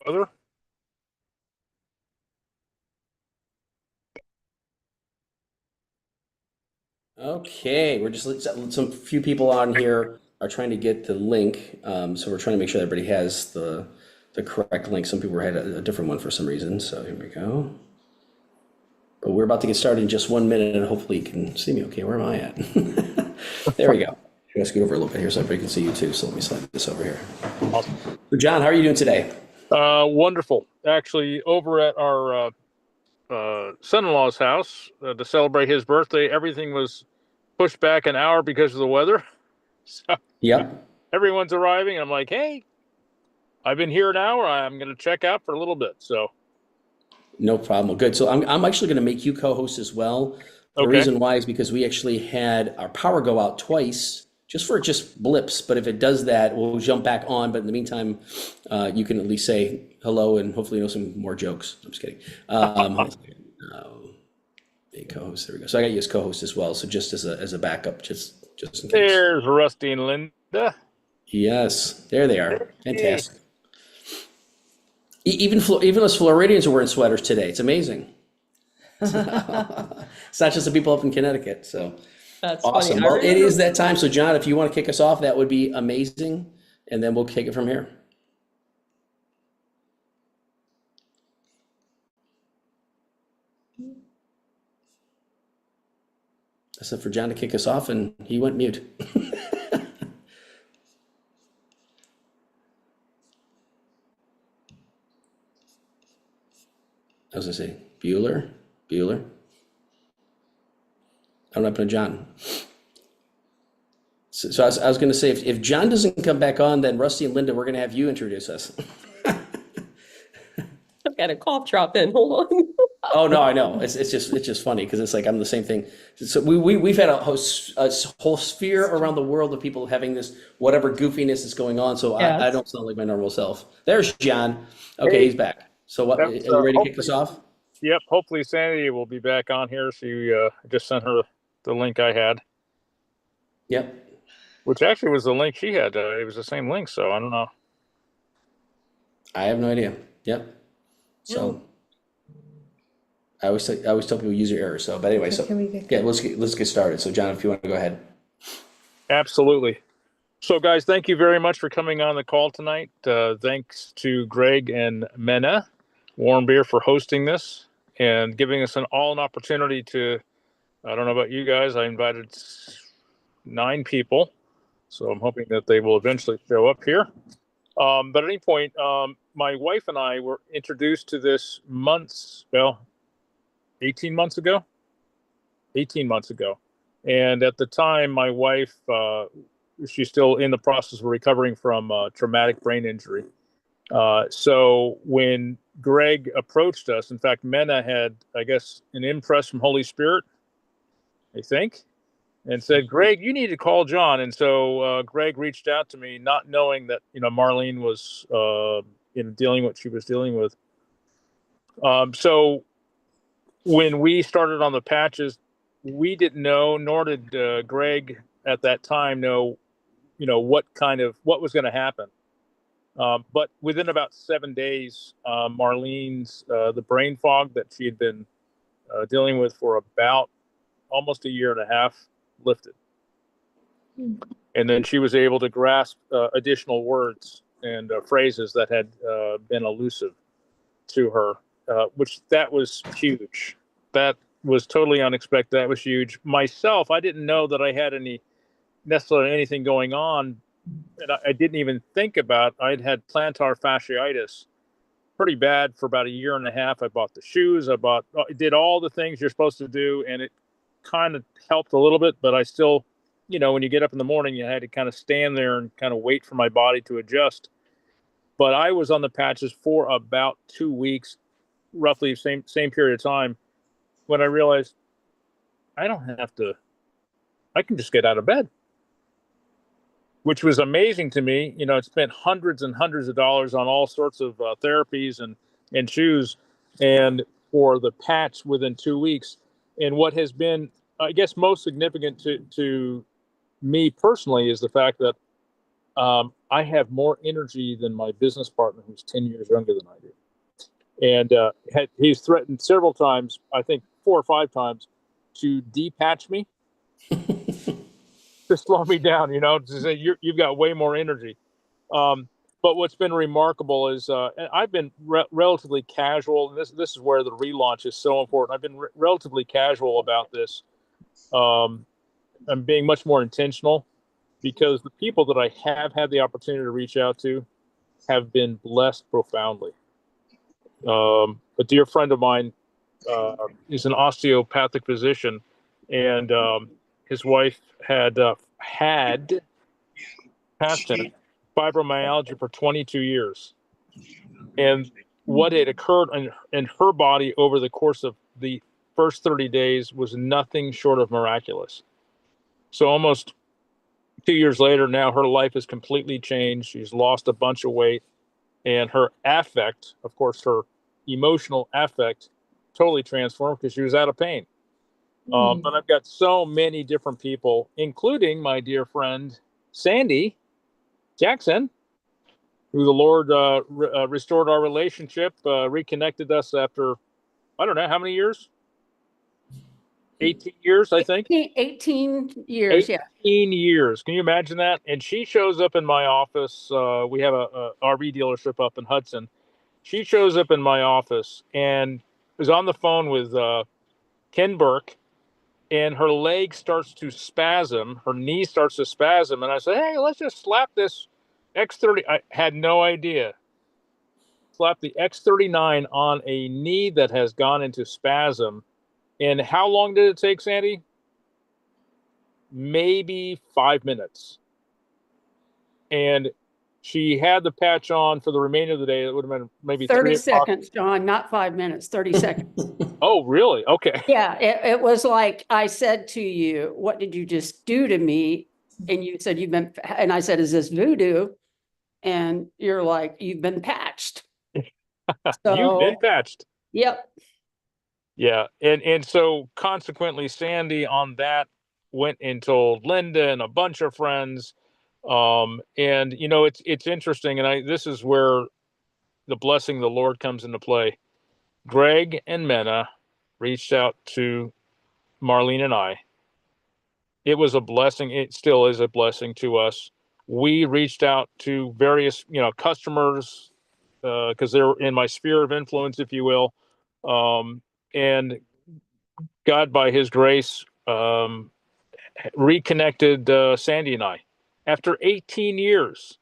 weather. Okay, we're just some few people on here are trying to get the link, so we're trying to make sure everybody has the correct link. Some people had a different one for some reason, so here we go. But we're about to get started in just 1 minute, and hopefully you can see me. Okay, where am I at? There we go. I'm gonna scoot over a little bit here so everybody can see you too. So let me slide this over here. Awesome. So John, how are you doing today? Wonderful. Actually, over at our son-in-law's house to celebrate his birthday, everything was pushed back an hour because of the weather. So Yep. everyone's arriving. I'm like, hey, I've been here an hour. I'm going to check out for a little bit. So, No problem. Well, good. So I'm actually going to make you co-host as well. The okay. reason why is because we actually had our power go out twice, just blips. But if it does that, we'll jump back on. But in the meantime, you can at least say hello and hopefully know some more jokes. I'm just kidding. A co-host. There we go. So I got you as co-host as well. So just as a backup, just in case. There's Rusty and Linda. Yes, there they are. Hey. Fantastic. Even us Floridians are wearing sweaters today. It's amazing. It's not just the people up in Connecticut. So That's awesome. funny. I Well, it remember- is that time. So John, if you want to kick us off, that would be amazing. And then we'll take it from here. I said for John to kick us off and he went mute. I was gonna say, Bueller. I'm not putting John. So I was gonna say, if John doesn't come back on, then Rusty and Linda, we're gonna have you introduce us. I've got a cough drop in. Hold on. Oh no, I know. It's just funny because it's like I'm the same thing. So we've had a whole sphere around the world of people having this whatever goofiness is going on. So Yes. I don't sound like my normal self. There's John. Okay, Hey. he's back. So what? Are That's, you ready to kick hopefully- us off? Yep. Hopefully Sandy will be back on here. She just sent her the link I had, Yep. which actually was the link she had. It was the same link. So I don't know. I have no idea. Yep. So I always tell people user error. So, but anyway, so yeah, let's get started. So, John, if you want to go ahead. Absolutely. So, guys, thank you very much for coming on the call tonight. Thanks to Greg and Mena Warm Beer for hosting this and giving us an opportunity to. I don't know about you guys. I invited 9 people, so I'm hoping that they will eventually show up here. But at any point, my wife and I were introduced to this 18 months ago. 18 months ago. And at the time, my wife, she's still in the process of recovering from traumatic brain injury. So when Greg approached us, in fact, Mena had, I guess, an impress from Holy Spirit, I think, and said, Greg, you need to call John. And so Greg reached out to me, not knowing that, Marlene was, dealing what she was dealing with. So when we started on the patches, we didn't know, nor did Greg at that time know, what was going to happen. But within about 7 days, Marlene's the brain fog that she had been dealing with for about almost a year and a half lifted. And then she was able to grasp additional words and phrases that had been elusive to her, which that was huge. That was totally unexpected. That was huge. Myself, I didn't know that I had necessarily anything going on. And I didn't even think about, I'd had plantar fasciitis pretty bad for about a year and a half. I bought the shoes. I did all the things you're supposed to do. And it kind of helped a little bit, but I still, when you get up in the morning, you had to kind of stand there and kind of wait for my body to adjust. But I was on the patches for about 2 weeks, roughly same period of time, when I realized I can just get out of bed, which was amazing to me. It spent hundreds and hundreds of dollars on all sorts of therapies and shoes, and for the patch within 2 weeks. And what has been, I guess, most significant to me personally is the fact that I have more energy than my business partner, who's 10 years younger than I do. And he's threatened several times, I think 4 or 5 times, to depatch me, to slow me down, to say you've got way more energy. But what's been remarkable is I've been relatively casual, and this is where the relaunch is so important. I've been relatively casual about this. I'm being much more intentional, because the people that I have had the opportunity to reach out to have been blessed profoundly. A dear friend of mine is an osteopathic physician, and his wife had past tense fibromyalgia for 22 years. And what had occurred in her body over the course of the first 30 days was nothing short of miraculous. So almost 2 years later, now her life has completely changed. She's lost a bunch of weight, and her affect, of course, her emotional affect, totally transformed because she was out of pain. But I've got so many different people, including my dear friend Sandy Jackson, who the Lord restored our relationship, reconnected us after, I don't know, how many years? 18 years, I think. 18 years, 18 years. Can you imagine that? And she shows up in my office. We have a RV dealership up in Hudson. She shows up in my office and is on the phone with Ken Burke, and her leg starts to spasm. Her knee starts to spasm. And I said, hey, let's just slap this X30. I had no idea. Slap the X39 on a knee that has gone into spasm. And how long did it take, Sandy? Maybe 5 minutes. And she had the patch on for the remainder of the day. It would have been maybe 30 3 o'clock. seconds, John, not 5 minutes, 30 seconds. Oh, really? Okay. Yeah, it was like I said to you, what did you just do to me? And you said and I said, is this voodoo? And you're like, you've been patched. You've been patched. Yep. Yeah. And so consequently, Sandy on that went and told Linda and a bunch of friends. And it's interesting. And this is where the blessing of the Lord comes into play. Greg and Mena reached out to Marlene and I. It was a blessing. It still is a blessing to us. We reached out to various, customers, because they're in my sphere of influence, if you will. And God, by his grace, reconnected Sandy and I after 18 years.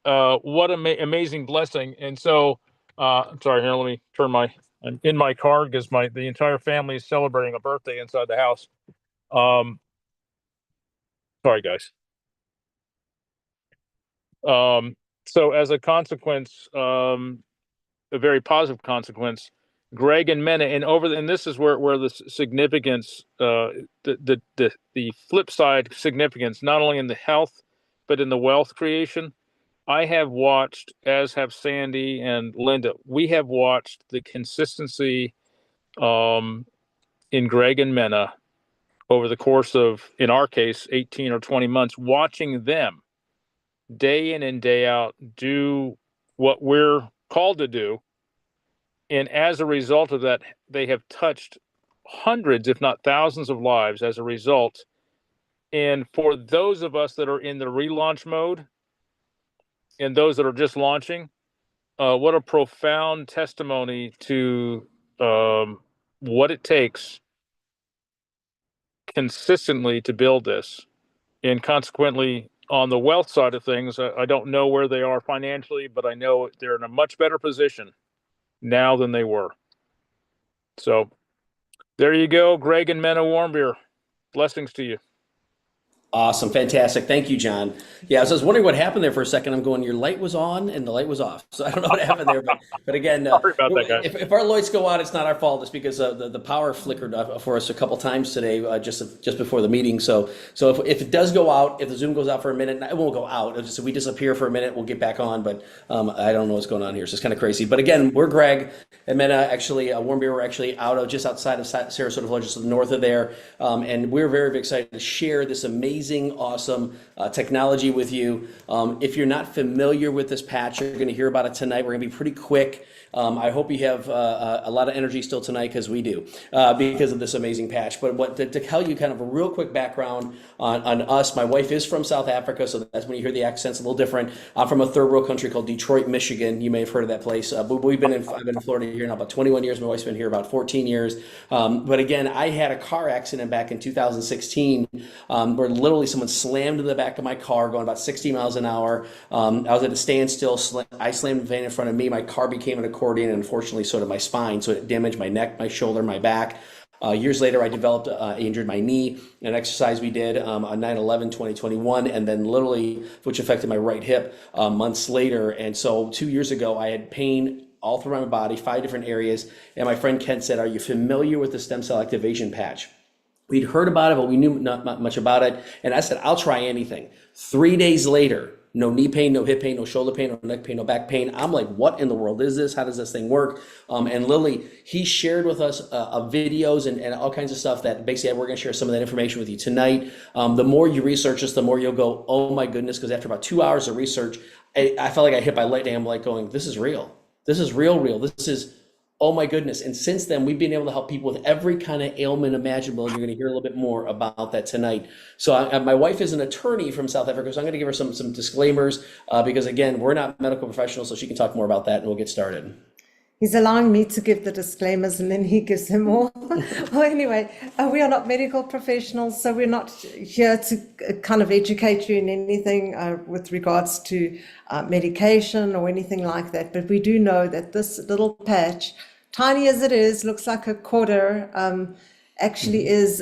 What amazing blessing. And so, I'm sorry, here, let me turn I'm in my car because the entire family is celebrating a birthday inside the house. Sorry, guys. So as a consequence, a very positive consequence, Greg and Mena, and this is where the significance, the flip side significance, not only in the health, but in the wealth creation. I have watched, as have Sandy and Linda, we have watched the consistency in Greg and Mena over the course of, in our case, 18 or 20 months, watching them day in and day out do what we're called to do. And as a result of that, they have touched hundreds, if not thousands of lives as a result. And for those of us that are in the relaunch mode and those that are just launching, what a profound testimony to what it takes consistently to build this. And consequently, on the wealth side of things, I don't know where they are financially, but I know they're in a much better position now than they were. So there you go, Greg and Mena Warm Beer. Blessings to you. Awesome. Fantastic. Thank you, John. Yeah, so I was wondering what happened there for a second. I'm going, your light was on and the light was off. So I don't know what happened there. But again, Sorry about that, guys. if our lights go out, it's not our fault. It's because the power flickered for us a couple times today, just before the meeting. So if it does go out, if the Zoom goes out for a minute, it won't go out. It'll just, we disappear for a minute, we'll get back on. But I don't know what's going on here. So it's kind of crazy. But again, we're Greg and Mena, actually, Warm Beer, we're actually just outside of Sarasota, Florida, just north of there. And we're very, very excited to share this amazing, awesome technology with you. If you're not familiar with this patch, you're going to hear about it tonight. We're going to be pretty quick. I hope you have a lot of energy still tonight, because we do, because of this amazing patch. But to tell you kind of a real quick background on us, my wife is from South Africa, so that's when you hear the accent's a little different. I'm from a third world country called Detroit, Michigan. You may have heard of that place. But I've been in Florida here now about 21 years. My wife's been here about 14 years. But again, I had a car accident back in 2016 where literally someone slammed in the back of my car going about 60 miles an hour. I was at a standstill. I slammed the van in front of me. My car became an accordion, and unfortunately so did my spine. So it damaged my neck, my shoulder, my back. Years later, I developed, injured my knee, an exercise we did on 9/11/2021, and then literally, which affected my right hip months later. And so 2 years ago, I had pain all throughout my body, 5 different areas. And my friend Ken said, "Are you familiar with the stem cell activation patch?" We'd heard about it, but we knew not much about it. And I said, "I'll try anything." 3 days later, no knee pain, no hip pain, no shoulder pain, no neck pain, no back pain. I'm like, what in the world is this? How does this thing work? And literally, he shared with us videos and all kinds of stuff that basically we're going to share some of that information with you tonight. The more you research this, the more you'll go, oh my goodness, because after about 2 hours of research, I felt like I hit by lightning. I'm like going, this is real. This is real. This is, oh my goodness. And since then, we've been able to help people with every kind of ailment imaginable. And you're going to hear a little bit more about that tonight. So my wife is an attorney from South Africa, so I'm going to give her some disclaimers because, again, we're not medical professionals, so she can talk more about that, and we'll get started. He's allowing me to give the disclaimers and then he gives them more. Well, anyway, we are not medical professionals, so we're not here to kind of educate you in anything with regards to medication or anything like that. But we do know that this little patch, tiny as it is, looks like a quarter, actually is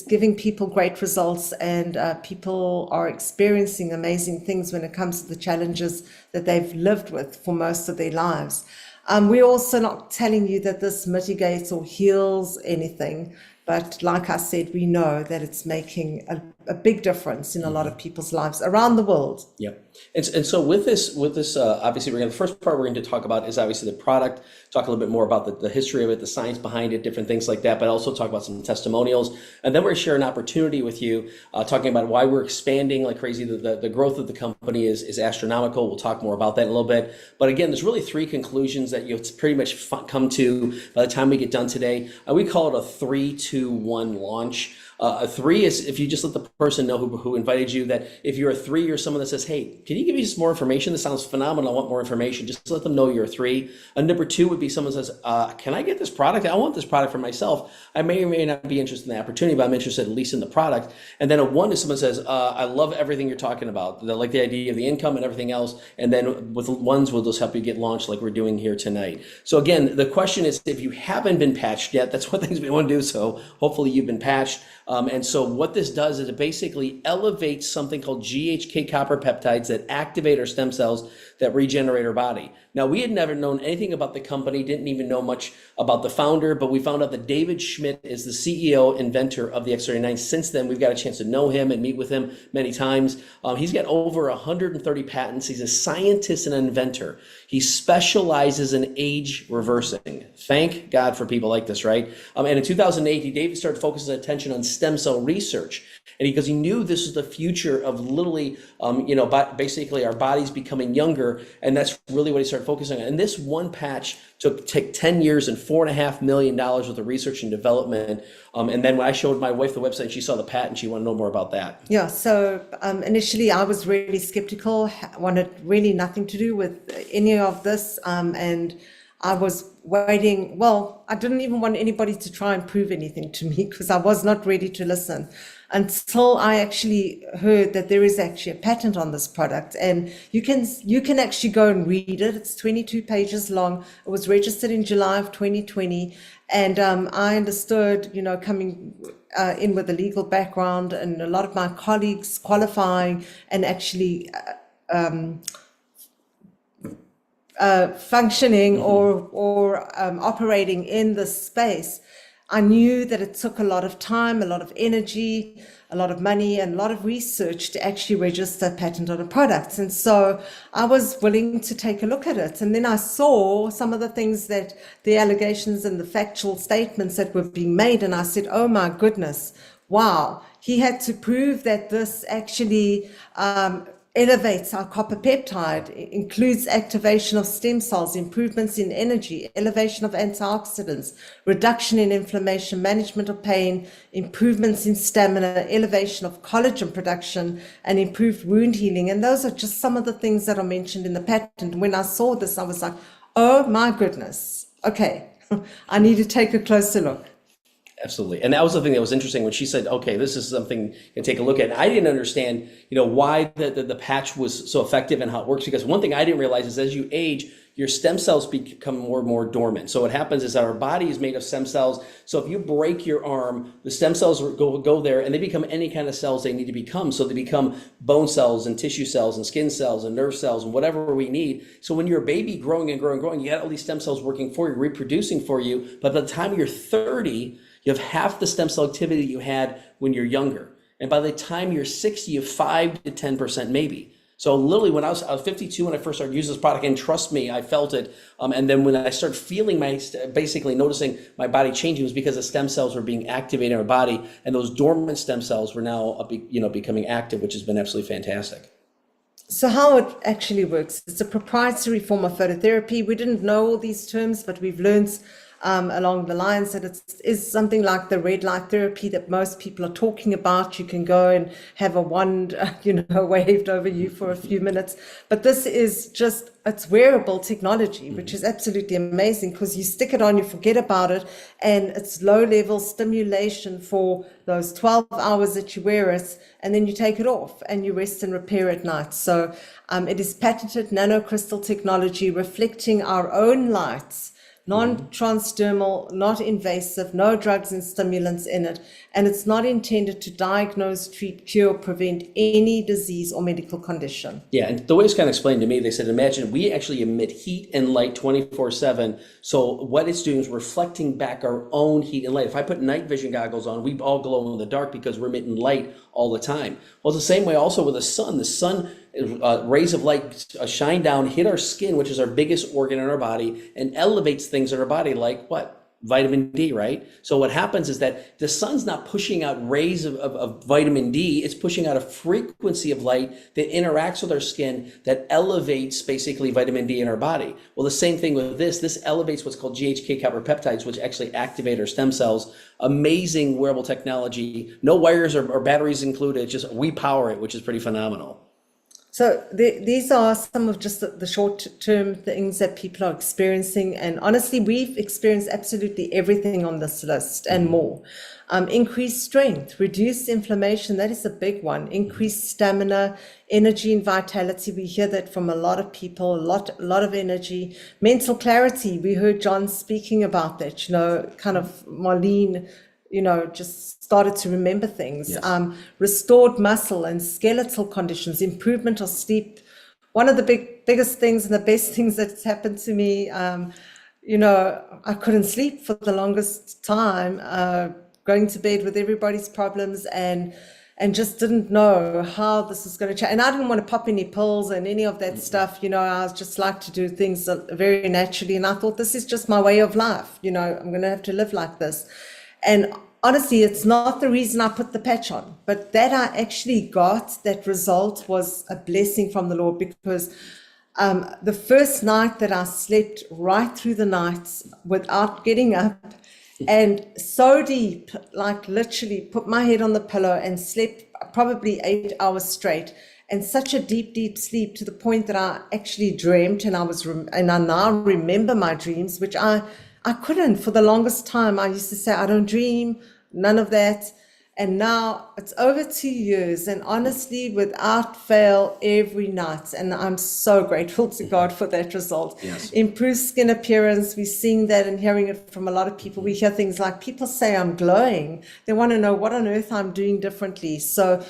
giving people great results, and people are experiencing amazing things when it comes to the challenges that they've lived with for most of their lives. We're also not telling you that this mitigates or heals anything, but like I said, we know that it's making a big difference in a lot of people's lives around the world. Yep. And so with this, obviously, the first part we're going to talk about is obviously the product, talk a little bit more about the history of it, the science behind it, different things like that, but also talk about some testimonials. And then we're going to share an opportunity with you, talking about why we're expanding like crazy. The growth of the company is astronomical. We'll talk more about that in a little bit. But again, there's really 3 conclusions that you'll pretty much come to by the time we get done today. We call it a 3, 2, 1 launch. A 3 is if you just let the person know who invited you, that if you're a 3, you're someone that says, hey, can you give me some more information? This sounds phenomenal. I want more information. Just let them know you're a 3. Number 2 would be someone says, can I get this product? I want this product for myself. I may or may not be interested in the opportunity, but I'm interested at least in the product. And then a 1 is someone says, I love everything you're talking about. They like the idea of the income and everything else. And then with 1s, we'll just help you get launched like we're doing here tonight. So again, the question is, if you haven't been patched yet, that's one thing we want to do. So hopefully you've been patched. And so what this does is it basically elevates something called GHK copper peptides that activate our stem cells that regenerate our body. Now, we had never known anything about the company, didn't even know much about the founder, but we found out that David Schmidt is the CEO, inventor of the X39. Since then, we've got a chance to know him and meet with him many times. He's got over 130 patents. He's a scientist and an inventor. He specializes in age reversing. Thank God for people like this, right? And in 2008, David started focusing his attention on stem cell research. And because he knew this was the future of literally, basically our bodies becoming younger. And that's really what he started focusing on. And this one patch took 10 years and $4.5 million worth of research and development. And then when I showed my wife the website, she saw the patent, she wanted to know more about that. Yeah, so initially I was really skeptical, wanted really nothing to do with any of this. And I was waiting. Well, I didn't even want anybody to try and prove anything to me because I was not ready to listen until I actually heard that there is actually a patent on this product, and you can actually go and read it. It's 22 pages long. It was registered in July of 2020, and I understood, coming in with a legal background and a lot of my colleagues qualifying and actually functioning or operating in this space. I knew that it took a lot of time, a lot of energy, a lot of money, and a lot of research to actually register a patent on a product. And so I was willing to take a look at it. And then I saw some of the things that the allegations and the factual statements that were being made. And I said, oh my goodness, wow, he had to prove that this actually elevates our copper peptide, includes activation of stem cells, improvements in energy, elevation of antioxidants, reduction in inflammation, management of pain, improvements in stamina, elevation of collagen production, and improved wound healing. And those are just some of the things that are mentioned in the patent. When I saw this, I was like, oh my goodness, okay, I need to take a closer look. Absolutely. And that was the thing that was interesting when she said, okay, this is something you can take a look at. And I didn't understand, why the patch was so effective and how it works. Because one thing I didn't realize is as you age, your stem cells become more and more dormant. So what happens is that our body is made of stem cells. So if you break your arm, the stem cells go there and they become any kind of cells they need to become. So they become bone cells and tissue cells and skin cells and nerve cells and whatever we need. So when you're a baby growing and growing and growing, you got all these stem cells working for you, reproducing for you. But by the time you're 30, you have half the stem cell activity you had when you're younger. And by the time you're 60, you have 5 to 10% maybe. So literally when I was 52 when I first started using this product, and trust me, I felt it. And then when I started feeling basically noticing my body changing, was because the stem cells were being activated in our body, and those dormant stem cells were now, becoming active, which has been absolutely fantastic. So how it actually works, it's a proprietary form of phototherapy. We didn't know all these terms, but we've learned along the lines that it is something like the red light therapy that most people are talking about. You can go and have a wand, waved over you for a few minutes. But this is just, it's wearable technology, which is absolutely amazing because you stick it on, you forget about it, and it's low level stimulation for those 12 hours that you wear it, and then you take it off and you rest and repair at night. So it is patented nanocrystal technology reflecting our own lights, non-transdermal, not invasive, no drugs and stimulants in it, and it's not intended to diagnose, treat, cure, prevent any disease or medical condition. Yeah, and the way it's kind of explained to me, they said, imagine we actually emit heat and light 24/7. So what it's doing is reflecting back our own heat and light. If I put night vision goggles on, we all glow in the dark because we're emitting light all the time. Well, it's the same way also with the sun. The sun rays of light shine down, hit our skin, which is our biggest organ in our body, and elevates things in our body like what? Vitamin D, right? So what happens is that the sun's not pushing out rays of vitamin D, it's pushing out a frequency of light that interacts with our skin that elevates basically vitamin D in our body. Well, the same thing with this elevates what's called GHK copper peptides, which actually activate our stem cells. Amazing wearable technology, no wires or batteries included, just we power it, which is pretty phenomenal. So these are some of just the short-term things that people are experiencing. And honestly, we've experienced absolutely everything on this list and more. Increased strength, reduced inflammation, that is a big one. Increased stamina, energy and vitality. We hear that from a lot of people, a lot of energy. Mental clarity, we heard John speaking about that, kind of Marlene, just started to remember things. Yes. Restored muscle and skeletal conditions, improvement of sleep. One of the biggest things and the best things that's happened to me, I couldn't sleep for the longest time, going to bed with everybody's problems and just didn't know how this is going to change. And I didn't want to pop any pills and any of that stuff. I was just like to do things very naturally. And I thought, this is just my way of life. I'm going to have to live like this. And honestly, it's not the reason I put the patch on, but that I actually got that result was a blessing from the Lord, because the first night that I slept right through the nights without getting up and so deep, like literally put my head on the pillow and slept probably 8 hours straight, and such a deep, deep sleep to the point that I actually dreamt, and I now remember my dreams, which I couldn't for the longest time. I used to say, I don't dream, none of that. And now it's over 2 years, and honestly, without fail, every night. And I'm so grateful to God for that result. Yes. Improved skin appearance. We're seeing that and hearing it from a lot of people. We hear things like, people say I'm glowing. They want to know what on earth I'm doing differently. So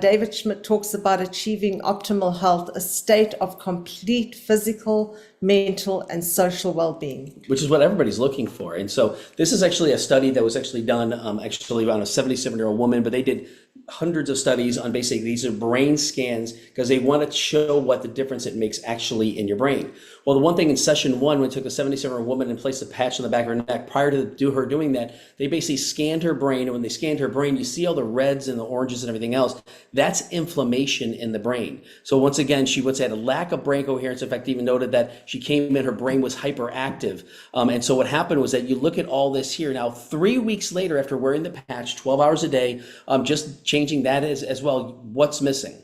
David Schmidt talks about achieving optimal health, a state of complete physical, mental, and social well-being. Which is what everybody's looking for. And so this is actually a study that was actually done actually on a 77-year-old woman, but they did hundreds of studies on basically these are brain scans because they want to show what the difference it makes actually in your brain. Well, the one thing in session one, when we took a 77-year-old woman and placed a patch on the back of her neck, prior to her doing that, they basically scanned her brain. And when they scanned her brain, you see all the reds and the oranges and everything else. That's inflammation in the brain. So once again, she had a lack of brain coherence. In fact, even noted that she came in, her brain was hyperactive. And so what happened was that you look at all this here now, 3 weeks later, after wearing the patch, 12 hours a day, just changing that as well, what's missing?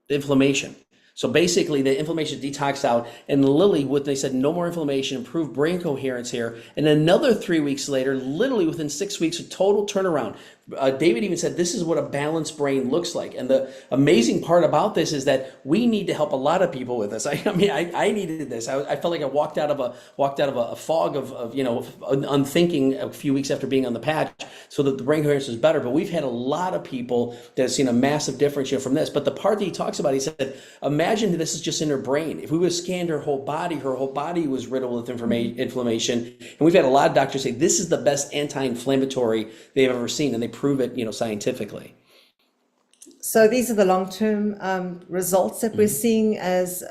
The inflammation. So basically the inflammation detoxed out, and Lily, they said no more inflammation, improved brain coherence here. And another 3 weeks later, literally within 6 weeks, a total turnaround. David even said this is what a balanced brain looks like. And the amazing part about this is that we need to help a lot of people with this. I needed this. I felt like I walked out of a fog of unthinking a few weeks after being on the patch, so that the brain coherence was better. But we've had a lot of people that have seen a massive difference from this. But the part that he talks about, he said, imagine this is just in her brain. If we would have scanned her whole body was riddled with inflammation. And we've had a lot of doctors say this is the best anti-inflammatory they've ever seen, and they prove it, scientifically. So these are the long-term results that we're seeing as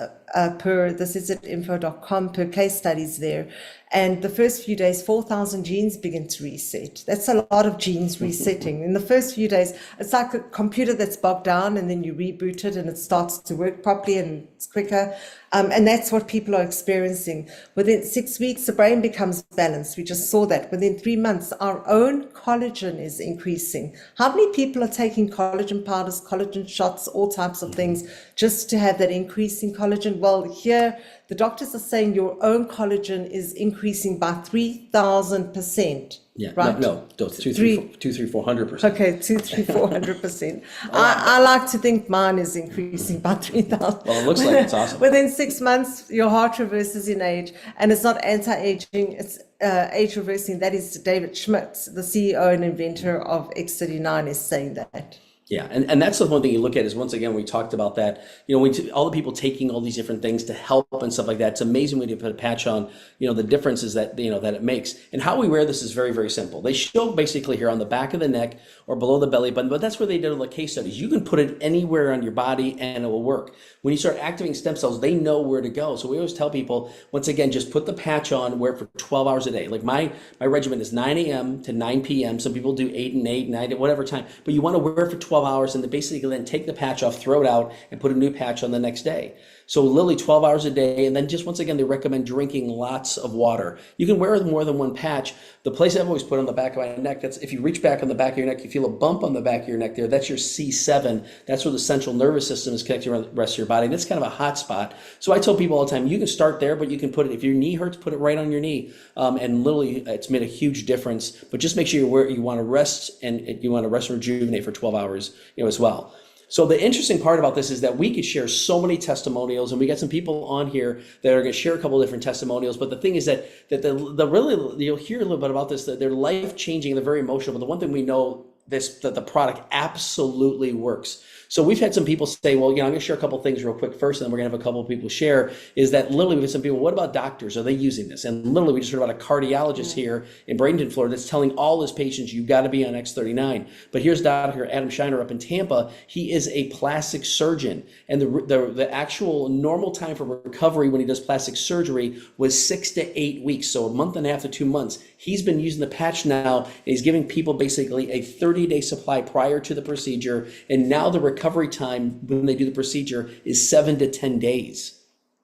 per, this is at info.com, per case studies there. And the first few days, 4,000 genes begin to reset. That's a lot of genes resetting. In the first few days, it's like a computer that's bogged down, and then you reboot it and it starts to work properly and it's quicker. And that's what people are experiencing. Within 6 weeks, the brain becomes balanced. We just saw that. Within 3 months, our own collagen is increasing. How many people are taking collagen powders, collagen shots, all types of things, just to have that increase in collagen? Well, here, the doctors are saying your own collagen is increasing by 3,000%. Yeah, right? no, 400%. Okay, 400%. I like to think mine is increasing by 3,000. Well, it looks like it's awesome. Within 6 months, your heart reverses in age, and it's not anti-aging, it's age reversing. That is David Schmidt, the CEO and inventor of X39, is saying that. Yeah, and that's the one thing you look at is, once again, we talked about that, all the people taking all these different things to help and stuff like that. It's amazing when you put a patch on, the differences that, that it makes. And how we wear this is very, very simple. They show basically here on the back of the neck or below the belly button, but that's where they did all the case studies. You can put it anywhere on your body and it will work. When you start activating stem cells, they know where to go. So we always tell people, once again, just put the patch on, wear it for 12 hours a day. Like my regimen is 9 a.m. to 9 p.m. Some people do 8 and 8, 9, whatever time, but you want to wear it for 12 hours and basically then take the patch off, throw it out, and put a new patch on the next day. So literally 12 hours a day. And then just once again, they recommend drinking lots of water. You can wear more than one patch. The place I've always put on the back of my neck, that's if you reach back on the back of your neck, you feel a bump on the back of your neck there. That's your C7. That's where the central nervous system is connected to the rest of your body. And that's kind of a hot spot. So I tell people all the time, you can start there, but you can put it, if your knee hurts, put it right on your knee. And literally it's made a huge difference. But just make sure you want to rest and rejuvenate for 12 hours, as well. So the interesting part about this is that we could share so many testimonials, and we got some people on here that are going to share a couple of different testimonials. But the thing is that the really, you'll hear a little bit about this, that they're life changing, they're very emotional. But the one thing we know that the product absolutely works. So we've had some people say, well, I'm going to share a couple of things real quick first, and then we're going to have a couple of people share, is that literally we have some people, what about doctors? Are they using this? And literally we just heard about a cardiologist here in Bradenton, Florida, that's telling all his patients, you got to be on X39. But here's Dr. Adam Shiner up in Tampa. He is a plastic surgeon. And the actual normal time for recovery when he does plastic surgery was 6 to 8 weeks. So a month and a half to 2 months. He's been using the patch now, and he's giving people basically a 30-day supply prior to the procedure. And now the recovery time when they do the procedure is 7 to 10 days.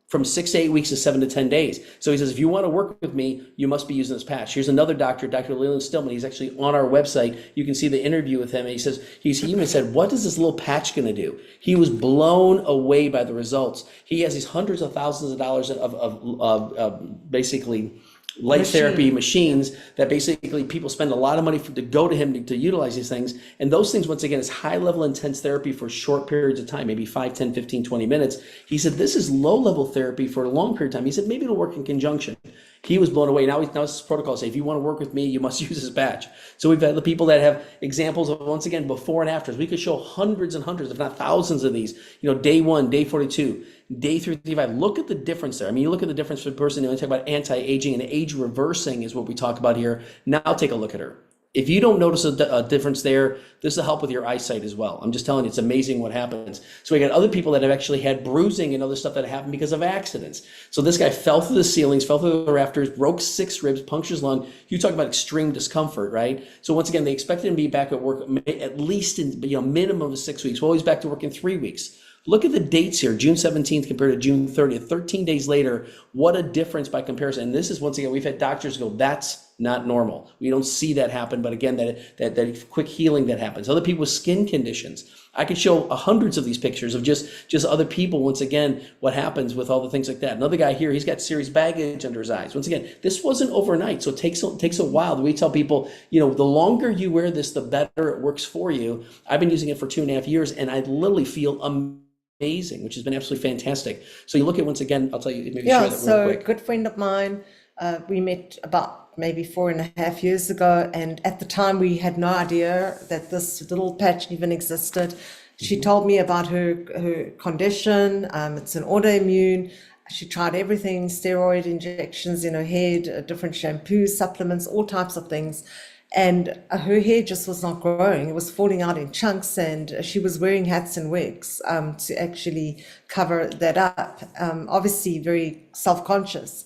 From 6 to 8 weeks to 7 to 10 days. So he says, if you want to work with me, you must be using this patch. Here's another doctor, Dr. Leland Stillman. He's actually on our website. You can see the interview with him. And he says, he even said, what is this little patch going to do? He was blown away by the results. He has these hundreds of thousands of dollars of basically light therapy machines that basically people spend a lot of money to go to him to utilize these things. And those things, once again, is high level intense therapy for short periods of time, maybe 5, 10, 15, 20 minutes. He said, this is low level therapy for a long period of time. He said, maybe it'll work in conjunction. He was blown away. Now his protocol say, if you want to work with me, you must use this patch. So we've had the people that have examples of, once again, before and afters. We could show hundreds and hundreds, if not thousands of these, day 1, day 42, day 35. Look at the difference there. I mean, you look at the difference for the person. When we talk about anti-aging and age reversing is what we talk about here. Now take a look at her. If you don't notice a difference there, this will help with your eyesight as well. I'm just telling you, it's amazing what happens. So we got other people that have actually had bruising and other stuff that happened because of accidents. So this guy fell through the ceilings, fell through the rafters, broke 6 ribs, punctured his lung. You talk about extreme discomfort, right? So once again, they expected him to be back at work at least in minimum of 6 weeks. Well, he's back to work in 3 weeks. Look at the dates here, June 17th compared to June 30th, 13 days later. What a difference by comparison. And this is, once again, we've had doctors go, that's not normal. We don't see that happen. But again, that quick healing that happens. Other people with skin conditions. I could show hundreds of these pictures of just other people, once again, what happens with all the things like that. Another guy here, he's got serious baggage under his eyes. Once again, this wasn't overnight, so it takes a while. We tell people, the longer you wear this, the better it works for you. I've been using it for 2.5 years, and I literally feel amazing, which has been absolutely fantastic. So you look at, once again, I'll tell you, maybe share that real so a quick. good friend of mine, we met about maybe 4.5 years ago, and at the time we had no idea that this little patch even existed. She told me about her condition. It's an autoimmune. She tried everything, steroid injections in her head, different shampoos, supplements, all types of things. And her hair just was not growing. It was falling out in chunks, and she was wearing hats and wigs to actually cover that up. Obviously very self-conscious.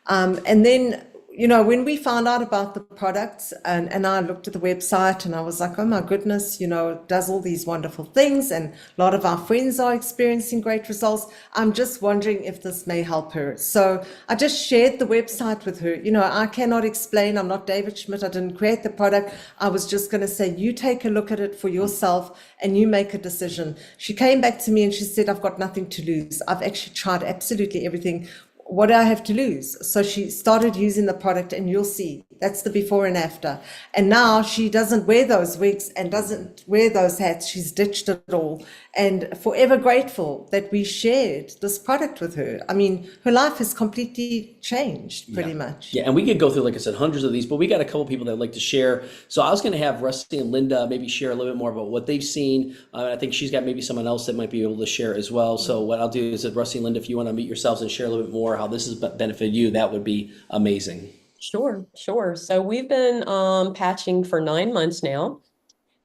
And then, when we found out about the products, and I looked at the website and I was like, oh my goodness, it does all these wonderful things, and a lot of our friends are experiencing great results. I'm just wondering if this may help her. So I just shared the website with her. I cannot explain. I'm not David Schmidt. I didn't create the product. I was just going to say, you take a look at it for yourself and you make a decision. She came back to me and she said, I've got nothing to lose. I've actually tried absolutely everything. What do I have to lose? So she started using the product, and you'll see that's the before and after. And now she doesn't wear those wigs and doesn't wear those hats. She's ditched it all, and forever grateful that we shared this product with her. I mean, her life has completely changed pretty much. Yeah, and we could go through, like I said, hundreds of these, but we got a couple people that would like to share. So I was going to have Rusty and Linda maybe share a little bit more about what they've seen. I think she's got maybe someone else that might be able to share as well. So what I'll do is that Rusty and Linda, if you want to meet yourselves and share a little bit more how this has benefited you, that would be amazing. Sure. So we've been patching for 9 months now.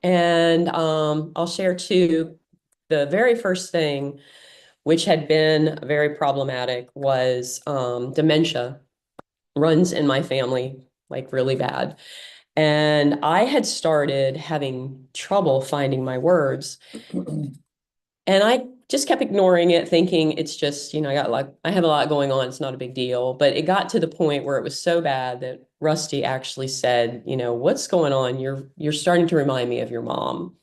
And I'll share too, the very first thing, which had been very problematic, was dementia runs in my family, like really bad. And I had started having trouble finding my words. And I just kept ignoring it, thinking it's just, I have a lot going on. It's not a big deal. But it got to the point where it was so bad that Rusty actually said, what's going on? You're starting to remind me of your mom.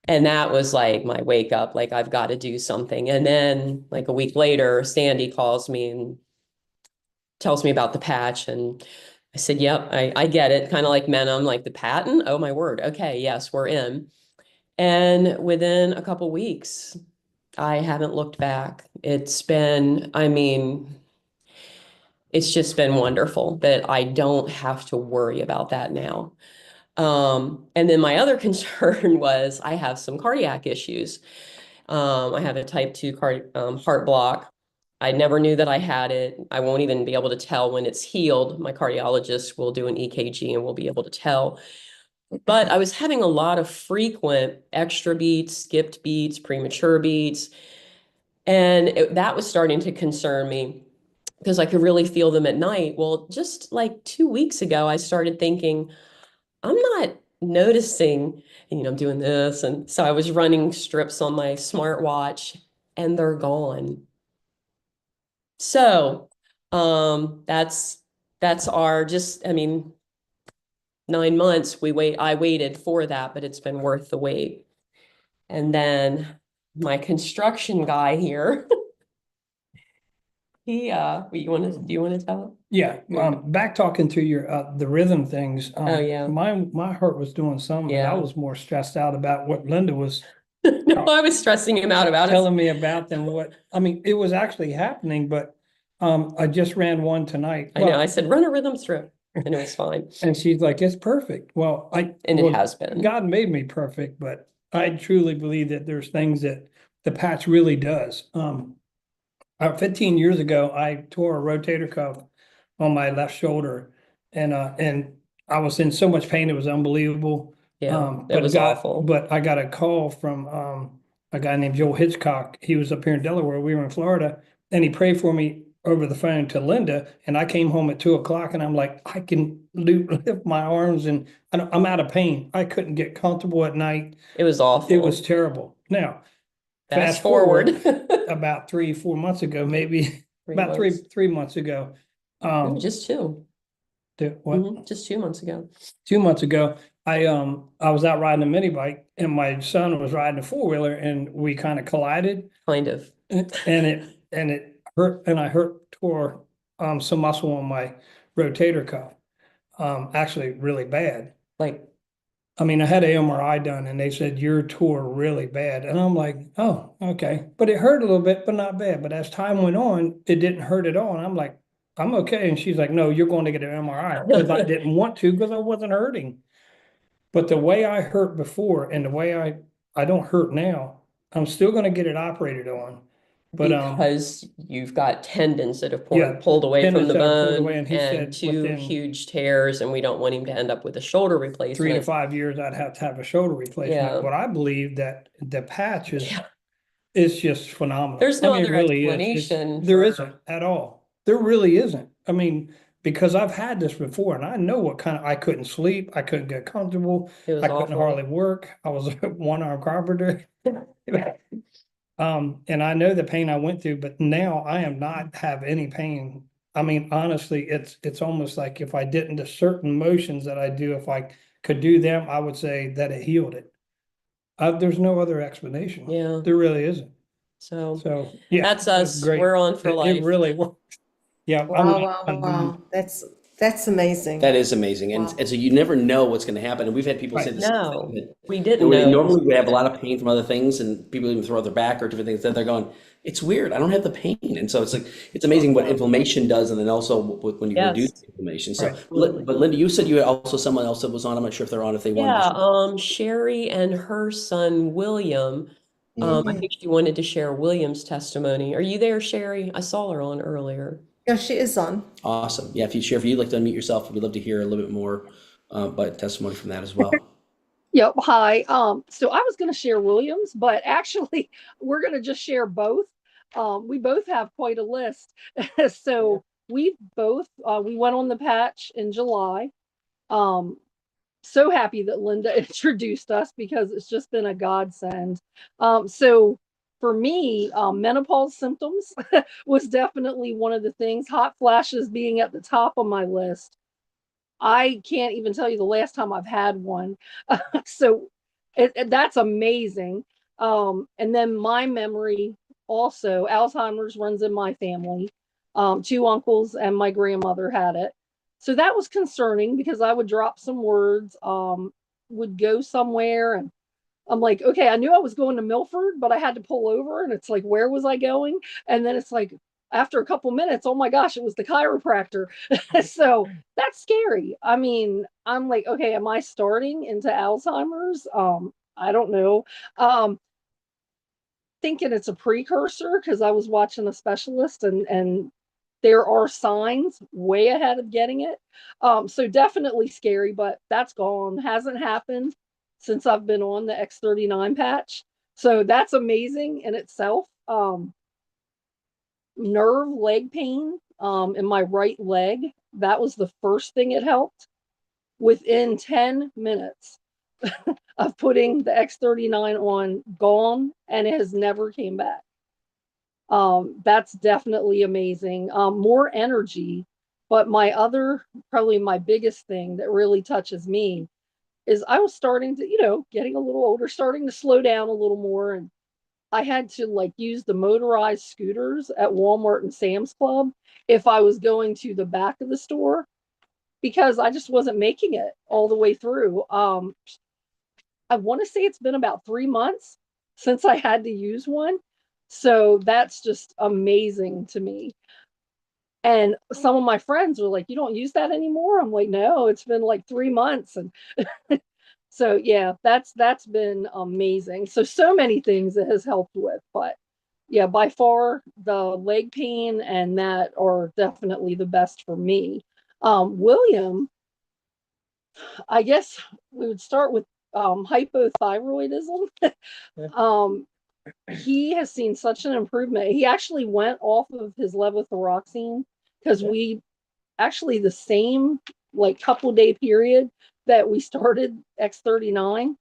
And that was like my wake up, like I've got to do something. And then like a week later, Sandy calls me and tells me about the patch. And I said, yep, I get it. Kind of like Menem, like the patent. Oh my word. Okay, yes, we're in. And within a couple weeks, I haven't looked back. It's just been wonderful that I don't have to worry about that now. And then my other concern was I have some cardiac issues. I have a type 2 heart block. I never knew that I had it. I won't even be able to tell when it's healed. My cardiologist will do an EKG and we'll be able to tell. But I was having a lot of frequent extra beats, skipped beats, premature beats. And that was starting to concern me because I could really feel them at night. Well, just like 2 weeks ago, I started thinking, I'm not noticing, I'm doing this. And so I was running strips on my smartwatch and they're gone. So that's our 9 months I waited for that, but it's been worth the wait. And then my construction guy here, he do you want to tell him? Yeah, back talking to your the rhythm things. Oh, yeah. My heart was doing something. Yeah. I was more stressed out about what Linda was No, I was stressing him out about it. telling me about than it was actually happening, but I just ran one tonight. I know. I said, run a rhythm strip, and it was fine. And she's like, it's perfect. Well, it has been. God made me perfect, but I truly believe that there's things that the patch really does. 15 years ago, I tore a rotator cuff on my left shoulder, and I was in so much pain, it was unbelievable. Yeah, it But was awful. but I got a call from a guy named Joel Hitchcock. He was up here in Delaware. We were in Florida, and he prayed for me over the phone to Linda. And I came home at 2 o'clock, and I'm like, I can lift my arms, and I'm out of pain. I couldn't get comfortable at night. It was It awful. was terrible. Now, Fast fast forward forward. about 3-4 months ago, maybe about months. 3 months ago. No, just two. What? Just 2 months ago. 2 months ago, I was out riding a mini bike, and my son was riding a four-wheeler, and we kind of collided, Kind of. and it hurt, and I tore some muscle on my rotator cuff, actually really bad. Like, I mean, I had an MRI done, and they said you're tore really bad, and I'm like, oh, okay, but it hurt a little bit, but not bad. But as time went on, it didn't hurt at all, and I'm like, I'm okay. And she's like, no, you're going to get an MRI, because I didn't want to, because I wasn't hurting. But the way I hurt before and the way I don't hurt now, I'm still going to get it operated on. But because you've got tendons that have yeah, pulled away from tendons the that are pulled bone away, and he said two within huge tears, and we don't want him to end up with a shoulder 3 to replacement. 5 years, I'd have to have a shoulder replacement. Yeah. But I believe that the patch is Yeah. it's just phenomenal. There's no I mean, other it really is. explanation There for- isn't at all. There really isn't. I mean, because I've had this before, and I know what kind of, I couldn't sleep, I couldn't get comfortable, It was I couldn't awful. hardly work. I was a one-arm carpenter. And I know the pain I went through, but now I am not have any pain. I mean, honestly, it's almost like if I didn't, the certain motions that I do, if I could do them, I would say that it healed it. There's no other explanation. Yeah. There really isn't. So So, yeah. that's it's us. great. We're on for It life. really works. Yeah. Wow. That's amazing. That is amazing. And, Wow. and so you never know what's going to happen. And we've had people say Right. the same No, thing. That we didn't know. normally we have a lot of pain from other things, and people even throw out their back or different things that they're going, it's weird. I don't have the pain. And so it's like, it's amazing what inflammation does. And then also when you Yes. reduce inflammation. So, Absolutely. but Linda, you said you had also someone else that was on. I'm not sure if they're on, if they wanted to Yeah, Sherry and her son William. I think she wanted to share William's testimony. Are you there, Sherry? I saw her on earlier. Yeah, she is on. Awesome. Yeah, if you'd like to unmute yourself, we'd love to hear a little bit more but testimony from that as well. Yep. Hi. So I was going to share Williams, but actually we're going to just share both. We both have quite a list. So we both, we went on the patch in July. So happy that Linda introduced us, because it's just been a godsend. So for me, menopause symptoms was definitely one of the things, hot flashes being at the top of my list. I can't even tell you the last time I've had one. So that's amazing. And then my memory also, Alzheimer's runs in my family. 2 uncles and my grandmother had it. So that was concerning, because I would drop some words, would go somewhere, and I'm like, okay, I knew I was going to Milford, but I had to pull over, and it's like, where was I going? And then it's like, after a couple minutes, oh my gosh, it was the chiropractor. So that's scary. I mean, I'm like, okay, am I starting into Alzheimer's? I don't know. Thinking it's a precursor, because I was watching a specialist, and there are signs way ahead of getting it. So definitely scary, but that's gone. Hasn't happened since I've been on the X39 patch. So that's amazing in itself. Nerve leg pain in my right leg. That was the first thing it helped. Within 10 minutes of putting the X39 on, gone, and it has never came back. That's definitely amazing. More energy, but probably my biggest thing that really touches me is I was starting to, getting a little older, starting to slow down a little more. And I had to use the motorized scooters at Walmart and Sam's Club if I was going to the back of the store, because I just wasn't making it all the way through. I want to say it's been about 3 months since I had to use one. So that's just amazing to me. And some of my friends are like, you don't use that anymore? I'm like, no, it's been like 3 months. And so, yeah, that's been amazing. So many things it has helped with. But yeah, by far the leg pain and that are definitely the best for me. William, I guess we would start with hypothyroidism. He has seen such an improvement. He actually went off of his levothyroxine because we actually the same like couple day period that we started X39,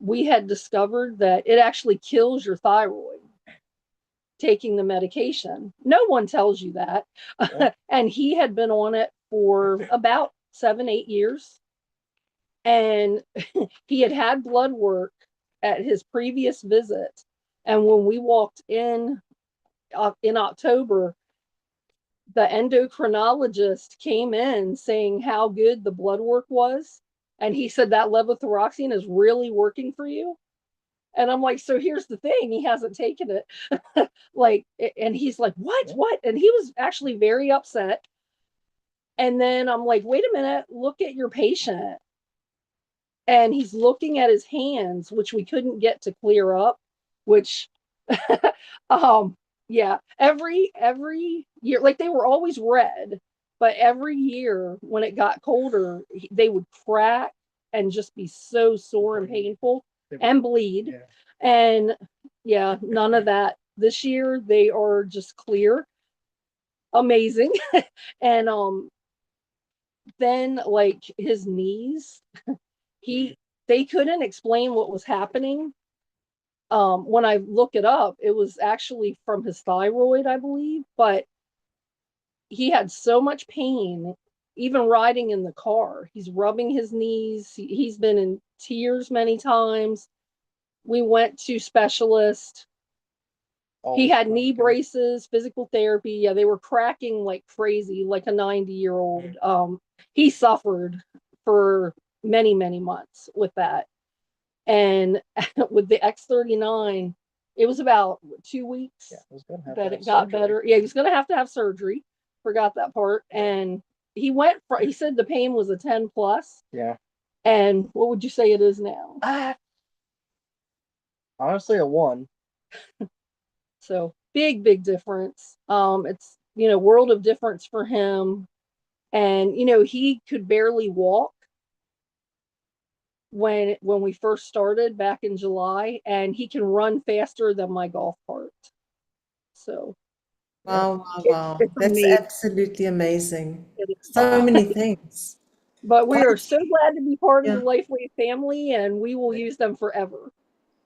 we had discovered that it actually kills your thyroid taking the medication. No one tells you that. Yeah. And he had been on it for about 7-8 years. And he had had blood work at his previous visit. And when we walked in October, the endocrinologist came in saying how good the blood work was. And he said that levothyroxine is really working for you. And I'm like, so here's the thing, he hasn't taken it. Like, and he's like, what? And he was actually very upset. And then I'm like, wait a minute, look at your patient. And he's looking at his hands, which we couldn't get to clear up, which, yeah, every year, like they were always red, but every year when it got colder, they would crack and just be so sore and painful and bleed. Yeah. And yeah, none of that. This year they are just clear. Amazing. And then like his knees, they couldn't explain what was happening. When I look it up, it was actually from his thyroid, I believe, but he had so much pain, even riding in the car. He's rubbing his knees. He's been in tears many times. We went to specialists. He had knee braces, physical therapy. Yeah, they were cracking like crazy, like a 90-year-old. He suffered for many, many months with that. And with the X39, it was about 2 weeks that it got better. Yeah, he was going to have surgery. Forgot that part. And he said the pain was a 10 plus. Yeah. And what would you say it is now? Honestly, a 1. So big difference. It's, world of difference for him. And, he could barely walk when we first started back in July, and he can run faster than my golf cart. So Wow. it's That's amazing. absolutely amazing. So many things. But we are so glad to be part of the Lifeway family, and we will use them forever.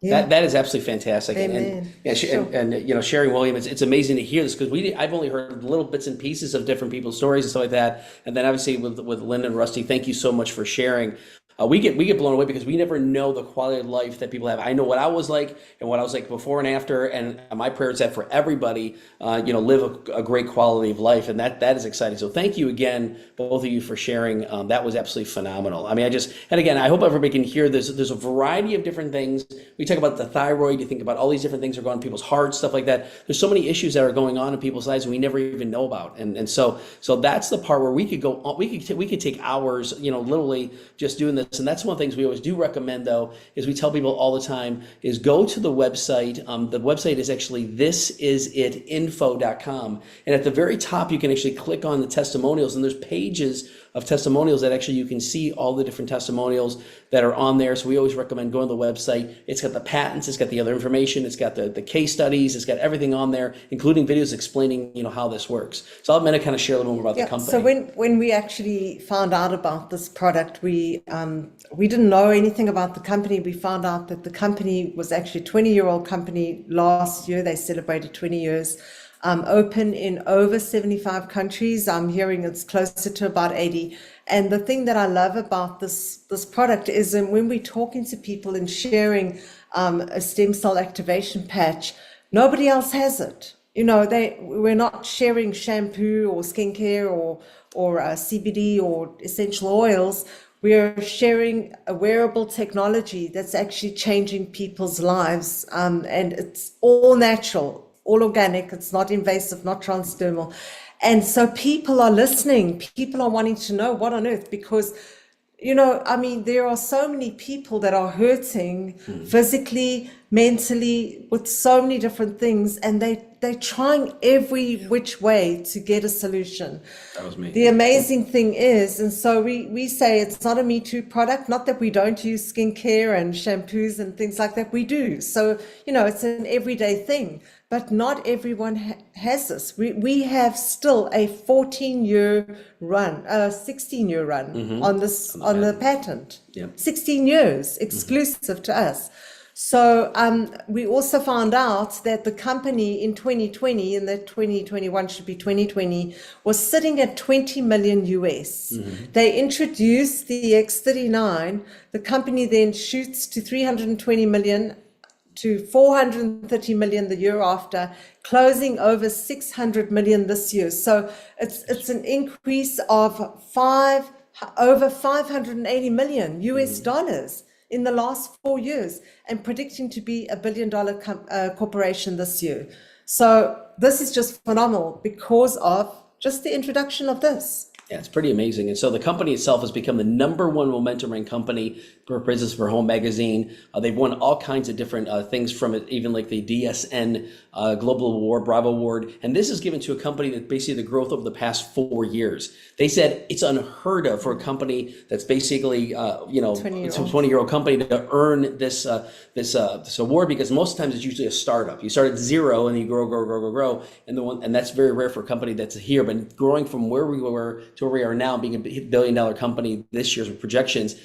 Yeah. That is absolutely fantastic. Amen. And Sherry William, it's amazing to hear this because I've only heard little bits and pieces of different people's stories and stuff like that. And then obviously with Linda and Rusty, thank you so much for sharing. We get blown away because we never know the quality of life that people have. I know what I was like and what I was like before and after, and my prayer is that for everybody, live a great quality of life, and that is exciting. So thank you again, both of you, for sharing. That was absolutely phenomenal. I mean, and again, I hope everybody can hear this. There's a variety of different things. We talk about the thyroid. You think about all these different things that are going on in people's hearts, stuff like that. There's so many issues that are going on in people's lives and we never even know about. And so that's the part where we could go. We could take hours, literally just doing this. And that's one of the things we always do recommend, though, is we tell people all the time is go to the website. The website is actually thisisitinfo.com. And at the very top, you can actually click on the testimonials, and there's pages of testimonials that actually you can see all the different testimonials that are on there. So we always recommend going to the website. It's got the patents, it's got the other information, it's got the case studies, it's got everything on there, including videos explaining, how this works. So I'll kind of share a little more about the company. So when we actually found out about this product, we didn't know anything about the company. We found out that the company was actually a 20-year-old company. Last year, they celebrated 20 years. Open in over 75 countries. I'm hearing it's closer to about 80. And the thing that I love about this product is when we're talking to people and sharing a stem cell activation patch, nobody else has it. We're not sharing shampoo or skincare or CBD or essential oils. We're sharing a wearable technology that's actually changing people's lives, and it's all natural, all organic. It's not invasive, not transdermal. And so people are listening. People are wanting to know what on earth, because you know, I mean, there are so many people that are hurting physically, mentally, with so many different things, and they're trying every which way to get a solution. That was me. The amazing thing is, and so we say it's not a Me Too product, not that we don't use skincare and shampoos and things like that, we do. So, you know, it's an everyday thing, but not everyone has this. We have still a 14-year run, a 16-year run on this, on the patent. Yep. 16 years exclusive to us. So we also found out that the company in 2020, and that 2021 should be 2020, was sitting at 20 million US. They introduced the X39. The company then shoots to 320 million to 430 million the year after, closing over 600 million this year. So it's an increase of over 580 million US dollars in the last 4 years, and predicting to be $1 billion corporation this year. So this is just phenomenal because of just the introduction of this. Yeah, it's pretty amazing. And so the company itself has become the #1 momentum rank company for Business for Home magazine. They've won all kinds of different things from it, even like the DSN Global Award, Bravo Award. And this is given to a company that basically the growth over the past 4 years. They said it's unheard of for a company that's basically, it's a 20-year-old company to earn this award, because most times it's usually a startup. You start at zero and you grow. And that's very rare for a company that's here, but growing from where we were to where we are now, being a $1 billion company this year's projections.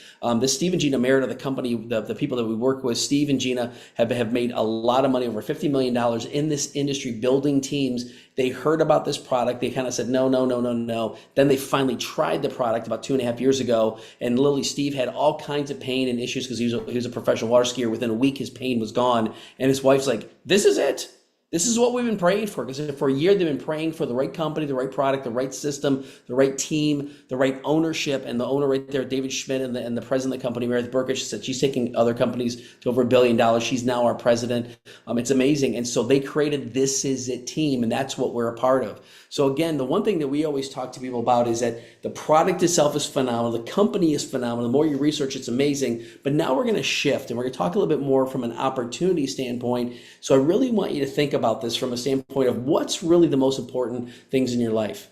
This Steve and Gina Merida, the company, the people that we work with, Steve and Gina have made a lot of money, over $50 million in this industry, building teams. They heard about this product. They kind of said, no. Then they finally tried the product about 2.5 years ago. And literally, Steve had all kinds of pain and issues because he was a professional water skier. Within a week, his pain was gone. And his wife's like, this is it. This is what we've been praying for, because for a year they've been praying for the right company, the right product, the right system, the right team, the right ownership. And the owner right there, David Schmidt, and the president of the company, Meredith Burkett, said she's taking other companies to over $1 billion. She's now our president. It's amazing. And so they created This Is It team, and that's what we're a part of. So again, the one thing that we always talk to people about is that the product itself is phenomenal. The company is phenomenal. The more you research, it's amazing. But now we're going to shift, and we're going to talk a little bit more from an opportunity standpoint. So I really want you to think about this from a standpoint of what's really the most important things in your life.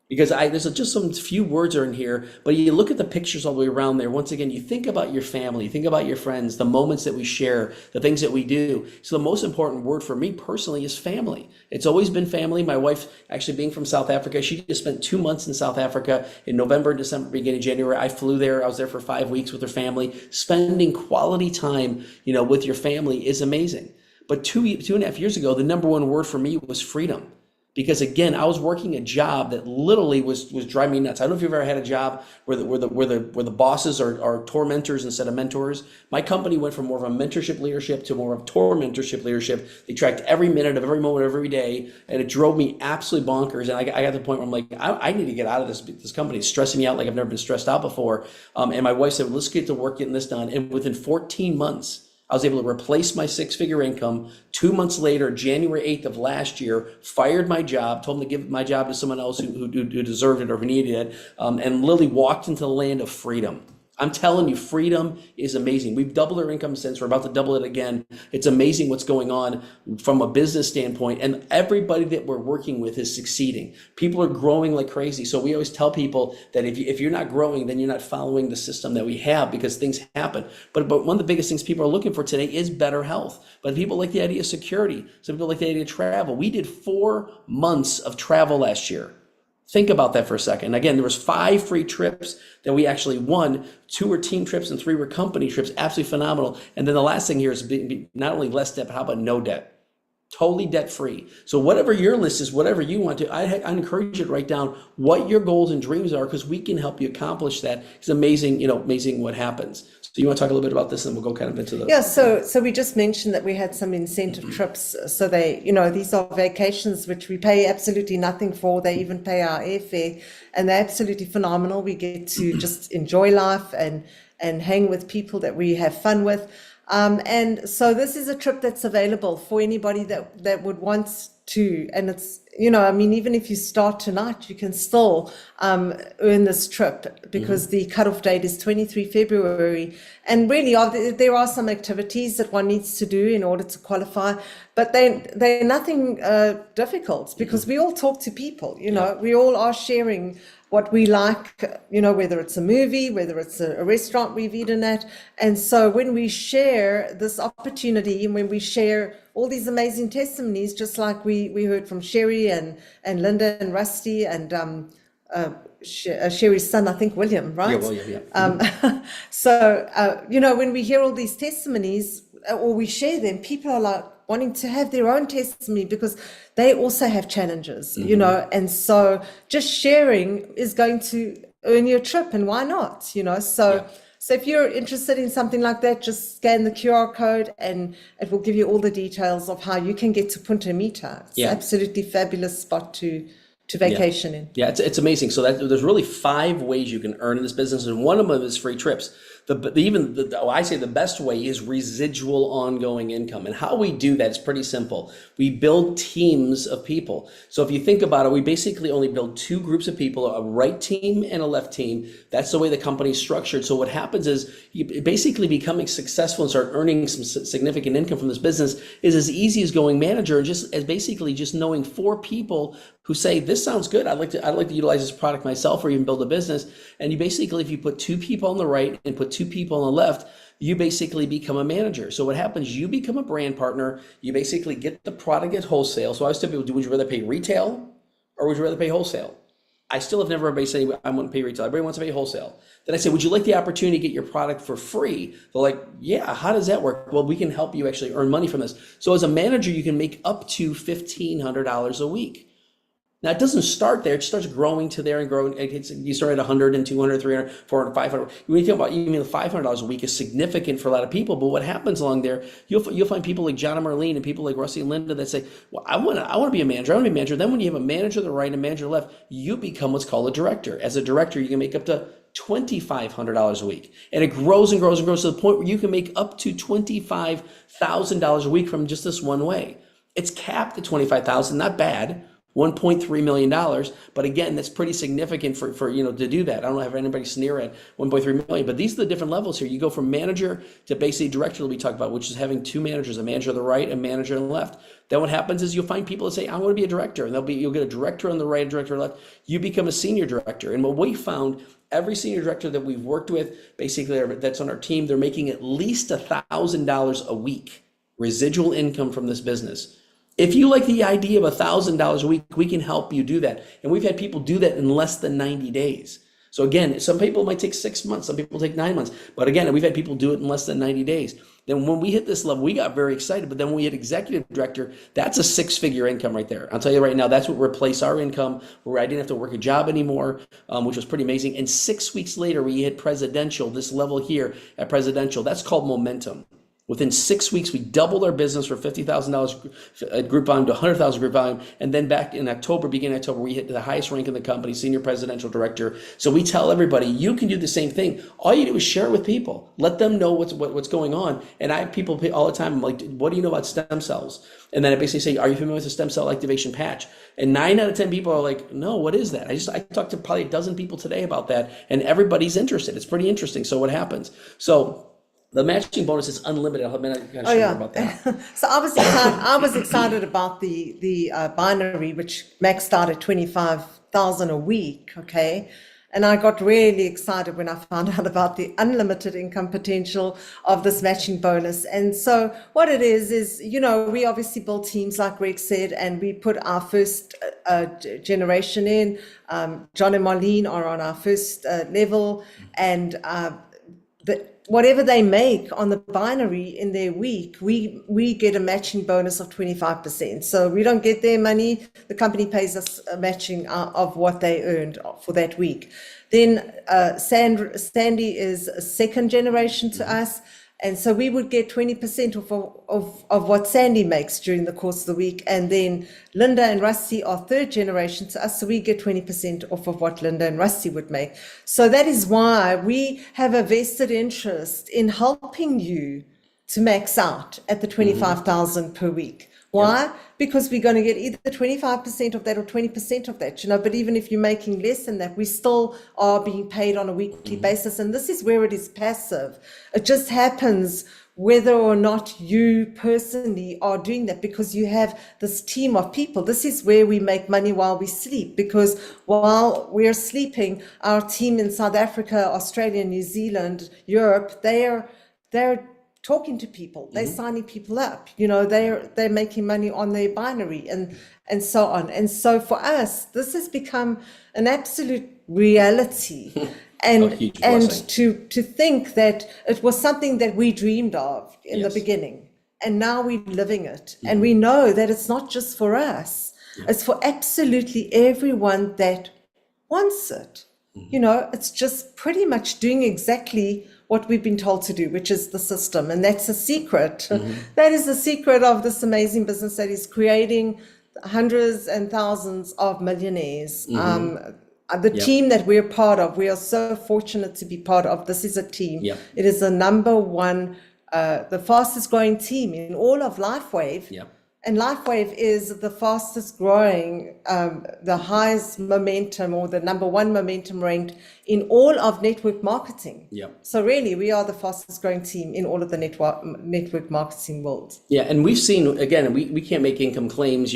Because there's just some few words are in here, but you look at the pictures all the way around there. Once again, you think about your family, you think about your friends, the moments that we share, the things that we do. So the most important word for me personally is family. It's always been family. My wife, actually being from South Africa, she just spent 2 months in South Africa in November, December, beginning of January. I flew there. I was there for 5 weeks with her family. Spending quality time, with your family is amazing. But 2.5 years ago, the #1 word for me was freedom. Because again, I was working a job that literally was driving me nuts. I don't know if you've ever had a job where the bosses are tormentors instead of mentors. My company went from more of a mentorship leadership to more of tormentorship leadership. They tracked every minute of every moment of every day, and it drove me absolutely bonkers. And I got to the point where I'm like, I need to get out of this company. It's stressing me out like I've never been stressed out before. And my wife said, let's get to work getting this done. And within 14 months, I was able to replace my 6-figure income. 2 months later, January 8th of last year, fired my job, told them to give my job to someone else who deserved it or who needed it, and literally walked into the land of freedom. I'm telling you, freedom is amazing. We've doubled our income since. We're about to double it again. It's amazing what's going on from a business standpoint, and everybody that we're working with is succeeding. People are growing like crazy. So we always tell people that if you're not growing, then you're not following the system that we have, because things happen. But one of the biggest things people are looking for today is better health. But people like the idea of security. Some people like the idea of travel. We did 4 months of travel last year. Think about that for a second. Again, there was 5 free trips that we actually won. 2 were team trips and 3 were company trips. Absolutely phenomenal. And then the last thing here is not only less debt, but how about no debt? Totally debt free. So whatever your list is, whatever you want to, I encourage you to write down what your goals and dreams are, because we can help you accomplish that. It's amazing, amazing what happens. So you want to talk a little bit about this, and we'll go kind of into the... Yeah, so we just mentioned that we had some incentive trips. So they, these are vacations which we pay absolutely nothing for. They even pay our airfare, and they're absolutely phenomenal. We get to just enjoy life and hang with people that we have fun with. And so this is a trip that's available for anybody that would want too. And it's, I mean, even if you start tonight, you can still earn this trip because the cutoff date is 23 February. And really, there are some activities that one needs to do in order to qualify, but they're nothing difficult because we all talk to people, we all are sharing what we like, whether it's a movie, whether it's a restaurant we've eaten at. And so when we share this opportunity and when we share all these amazing testimonies, just like we heard from Sherry and Linda and Rusty and Sherry's son, I think William, right? Yeah, William, yeah. So, when we hear all these testimonies or we share them, people are like wanting to have their own testimony because they also have challenges, and so just sharing is going to earn you a trip, and why not, So if you're interested in something like that, just scan the QR code and it will give you all the details of how you can get to Punta Mita. It's absolutely fabulous spot to vacation in. Yeah, it's amazing. So there's really 5 ways you can earn in this business, and one of them is free trips. I say the best way is residual ongoing income. And how we do that is pretty simple. We build teams of people. So if you think about it, we basically only build 2 groups of people, a right team and a left team. That's the way the company's structured. So what happens is you basically becoming successful and start earning some significant income from this business is as easy as going manager and just knowing 4 people who say, this sounds good. I'd like to utilize this product myself or even build a business. And you basically, if you put 2 people on the right and put 2 people on the left, you basically become a manager. So what happens, you become a brand partner. You basically get the product at wholesale. So I was typically, would you rather pay retail or would you rather pay wholesale? I still have never everybody say I want to pay retail. Everybody wants to pay wholesale. Then I say, would you like the opportunity to get your product for free? They're like, yeah, how does that work? Well, we can help you actually earn money from this. So as a manager, you can make up to $1,500 a week. Now, it doesn't start there. It starts growing to there and growing. You start at 100 and 200, 300, 400, 500. When you think about even the $500 a week is significant for a lot of people. But what happens along there, you'll find people like John and Marlene and people like Rusty and Linda that say, well, I want to be a manager. I want to be a manager. Then when you have a manager to the right and a manager to the left, you become what's called a director. As a director, you can make up to $2,500 a week. And it grows and grows and grows to the point where you can make up to $25,000 a week from just this one way. It's capped at $25,000, not bad. $1.3 million. But again, that's pretty significant for to do that. I don't have anybody sneer at 1.3 million, but these are the different levels here. You go from manager to basically director that we talked about, which is having 2 managers, a manager on the right, a manager on the left. Then what happens is you'll find people that say, I want to be a director, and you'll get a director on the right, a director on the left. You become a senior director. And what we found, every senior director that we've worked with, basically that's on our team, they're making at least $1,000 a week residual income from this business. If you like the idea of $1,000 a week, we can help you do that. And we've had people do that in less than 90 days. So again, some people might take 6 months, some people take 9 months. But again, we've had people do it in less than 90 days. Then when we hit this level, we got very excited. But then when we hit executive director, that's a 6-figure income right there. I'll tell you right now, that's what replaced our income, where I didn't have to work a job anymore, which was pretty amazing. And 6 weeks later, we hit presidential, this level here at presidential. That's called momentum. Within 6 weeks, we doubled our business from $50,000 group volume to $100,000 group volume. And then back in October, beginning of October, we hit the highest rank in the company, senior presidential director. So we tell everybody, you can do the same thing. All you do is share it with people. Let them know what's going on. And I have people all the time, I'm like, what do you know about stem cells? And then I basically say, are you familiar with the stem cell activation patch? And 9 out of 10 people are like, no, what is that? I talked to probably a dozen people today about that, and everybody's interested. It's pretty interesting. So what happens? So the matching bonus is unlimited. I'm going to share more about that. So I was excited about the binary, which maxed out at 25,000 a week. Okay. And I got really excited when I found out about the unlimited income potential of this matching bonus. And so what it is, we obviously build teams like Greg said, and we put our first generation in. John and Marlene are on our first level, and whatever they make on the binary in their week, we get a matching bonus of 25%. So we don't get their money. The company pays us a matching of what they earned for that week. Then Sandy is a second generation to us. And so we would get 20% of what Sandy makes during the course of the week. And then Linda and Rusty are third generation to us. So we get 20% off of what Linda and Rusty would make. So that is why we have a vested interest in helping you to max out at the 25,000 per week. Why? Because we're going to get either 25% of that or 20% of that, but even if you're making less than that, we still are being paid on a weekly basis. And this is where it is passive. It just happens whether or not you personally are doing that, because you have this team of people. This is where we make money while we sleep, because while we're sleeping, our team in South Africa, Australia, New Zealand, Europe, they're talking to people, they're signing people up, they're making money on their binary and so on. And so for us, this has become an absolute reality. And to think that it was something that we dreamed of in the beginning, and now we're living it. And we know that it's not just for us, it's for absolutely everyone that wants it. It's just pretty much doing exactly what we've been told to do, which is the system. And that's a secret. That is the secret of this amazing business that is creating hundreds and thousands of millionaires. The team that we're part of, we are so fortunate to be part of. This is a team. It is the number one, the fastest growing team in all of LifeWave. And LifeWave is the fastest growing, the highest momentum, or the number one momentum ranked in all of network marketing. So really, we are the fastest growing team in all of the network marketing world. And we've seen, again, we can't make income claims,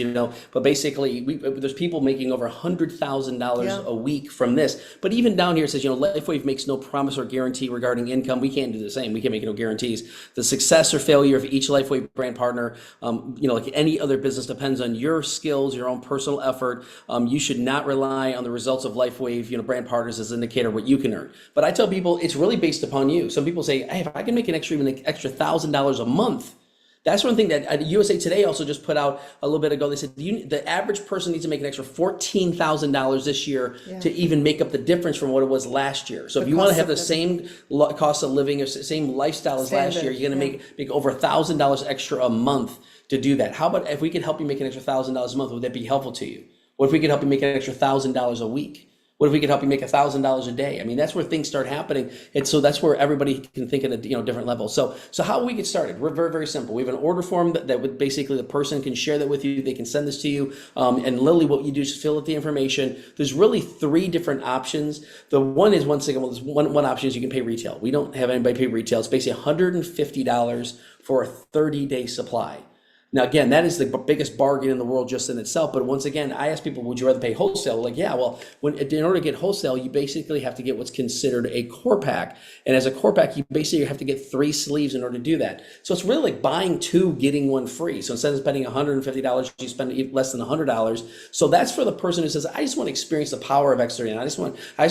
but basically there's people making over $100,000 a week from this. But even down here it says, LifeWave makes no promise or guarantee regarding income. We can't do the same. We can't make no guarantees. The success or failure of each LifeWave brand partner, like any other business, depends on your skills, your own personal effort. You should not rely on the results of LifeWave, brand partners as an indicator of what you can earn. But I tell people it's really based upon you. Some people say, hey, if I can make an extra $1,000 a month, that's one thing that USA Today also just put out a little bit ago. They said the average person needs to make an extra $14,000 this year to even make up the difference from what it was last year. So if you want to have the same cost of living or same lifestyle as last year, you're going to make over $1,000 extra a month to do that. How about if we could help you make an extra $1,000 a month? Would that be helpful to you? What if we could help you make an extra $1,000 a week? What if we could help you make $1,000 a day? I mean, that's where things start happening. And so that's where everybody can think at a different level. So how we get started, we're very, very simple. We have an order form that would basically the person can share that with you. They can send this to you. And literally what you do is fill out the information. There's really 3 different options. The one is, once again, one option is you can pay retail. We don't have anybody pay retail. It's basically $150 for a 30-day supply. Now, again, that is the biggest bargain in the world just in itself. But once again, I ask people, would you rather pay wholesale? Like, in order to get wholesale, you basically have to get what's considered a core pack. And as a core pack, you basically have to get 3 sleeves in order to do that. So it's really like buying 2, getting 1 free. So instead of spending $150, you spend less than $100. So that's for the person who says, I just want to experience the power of X39. I just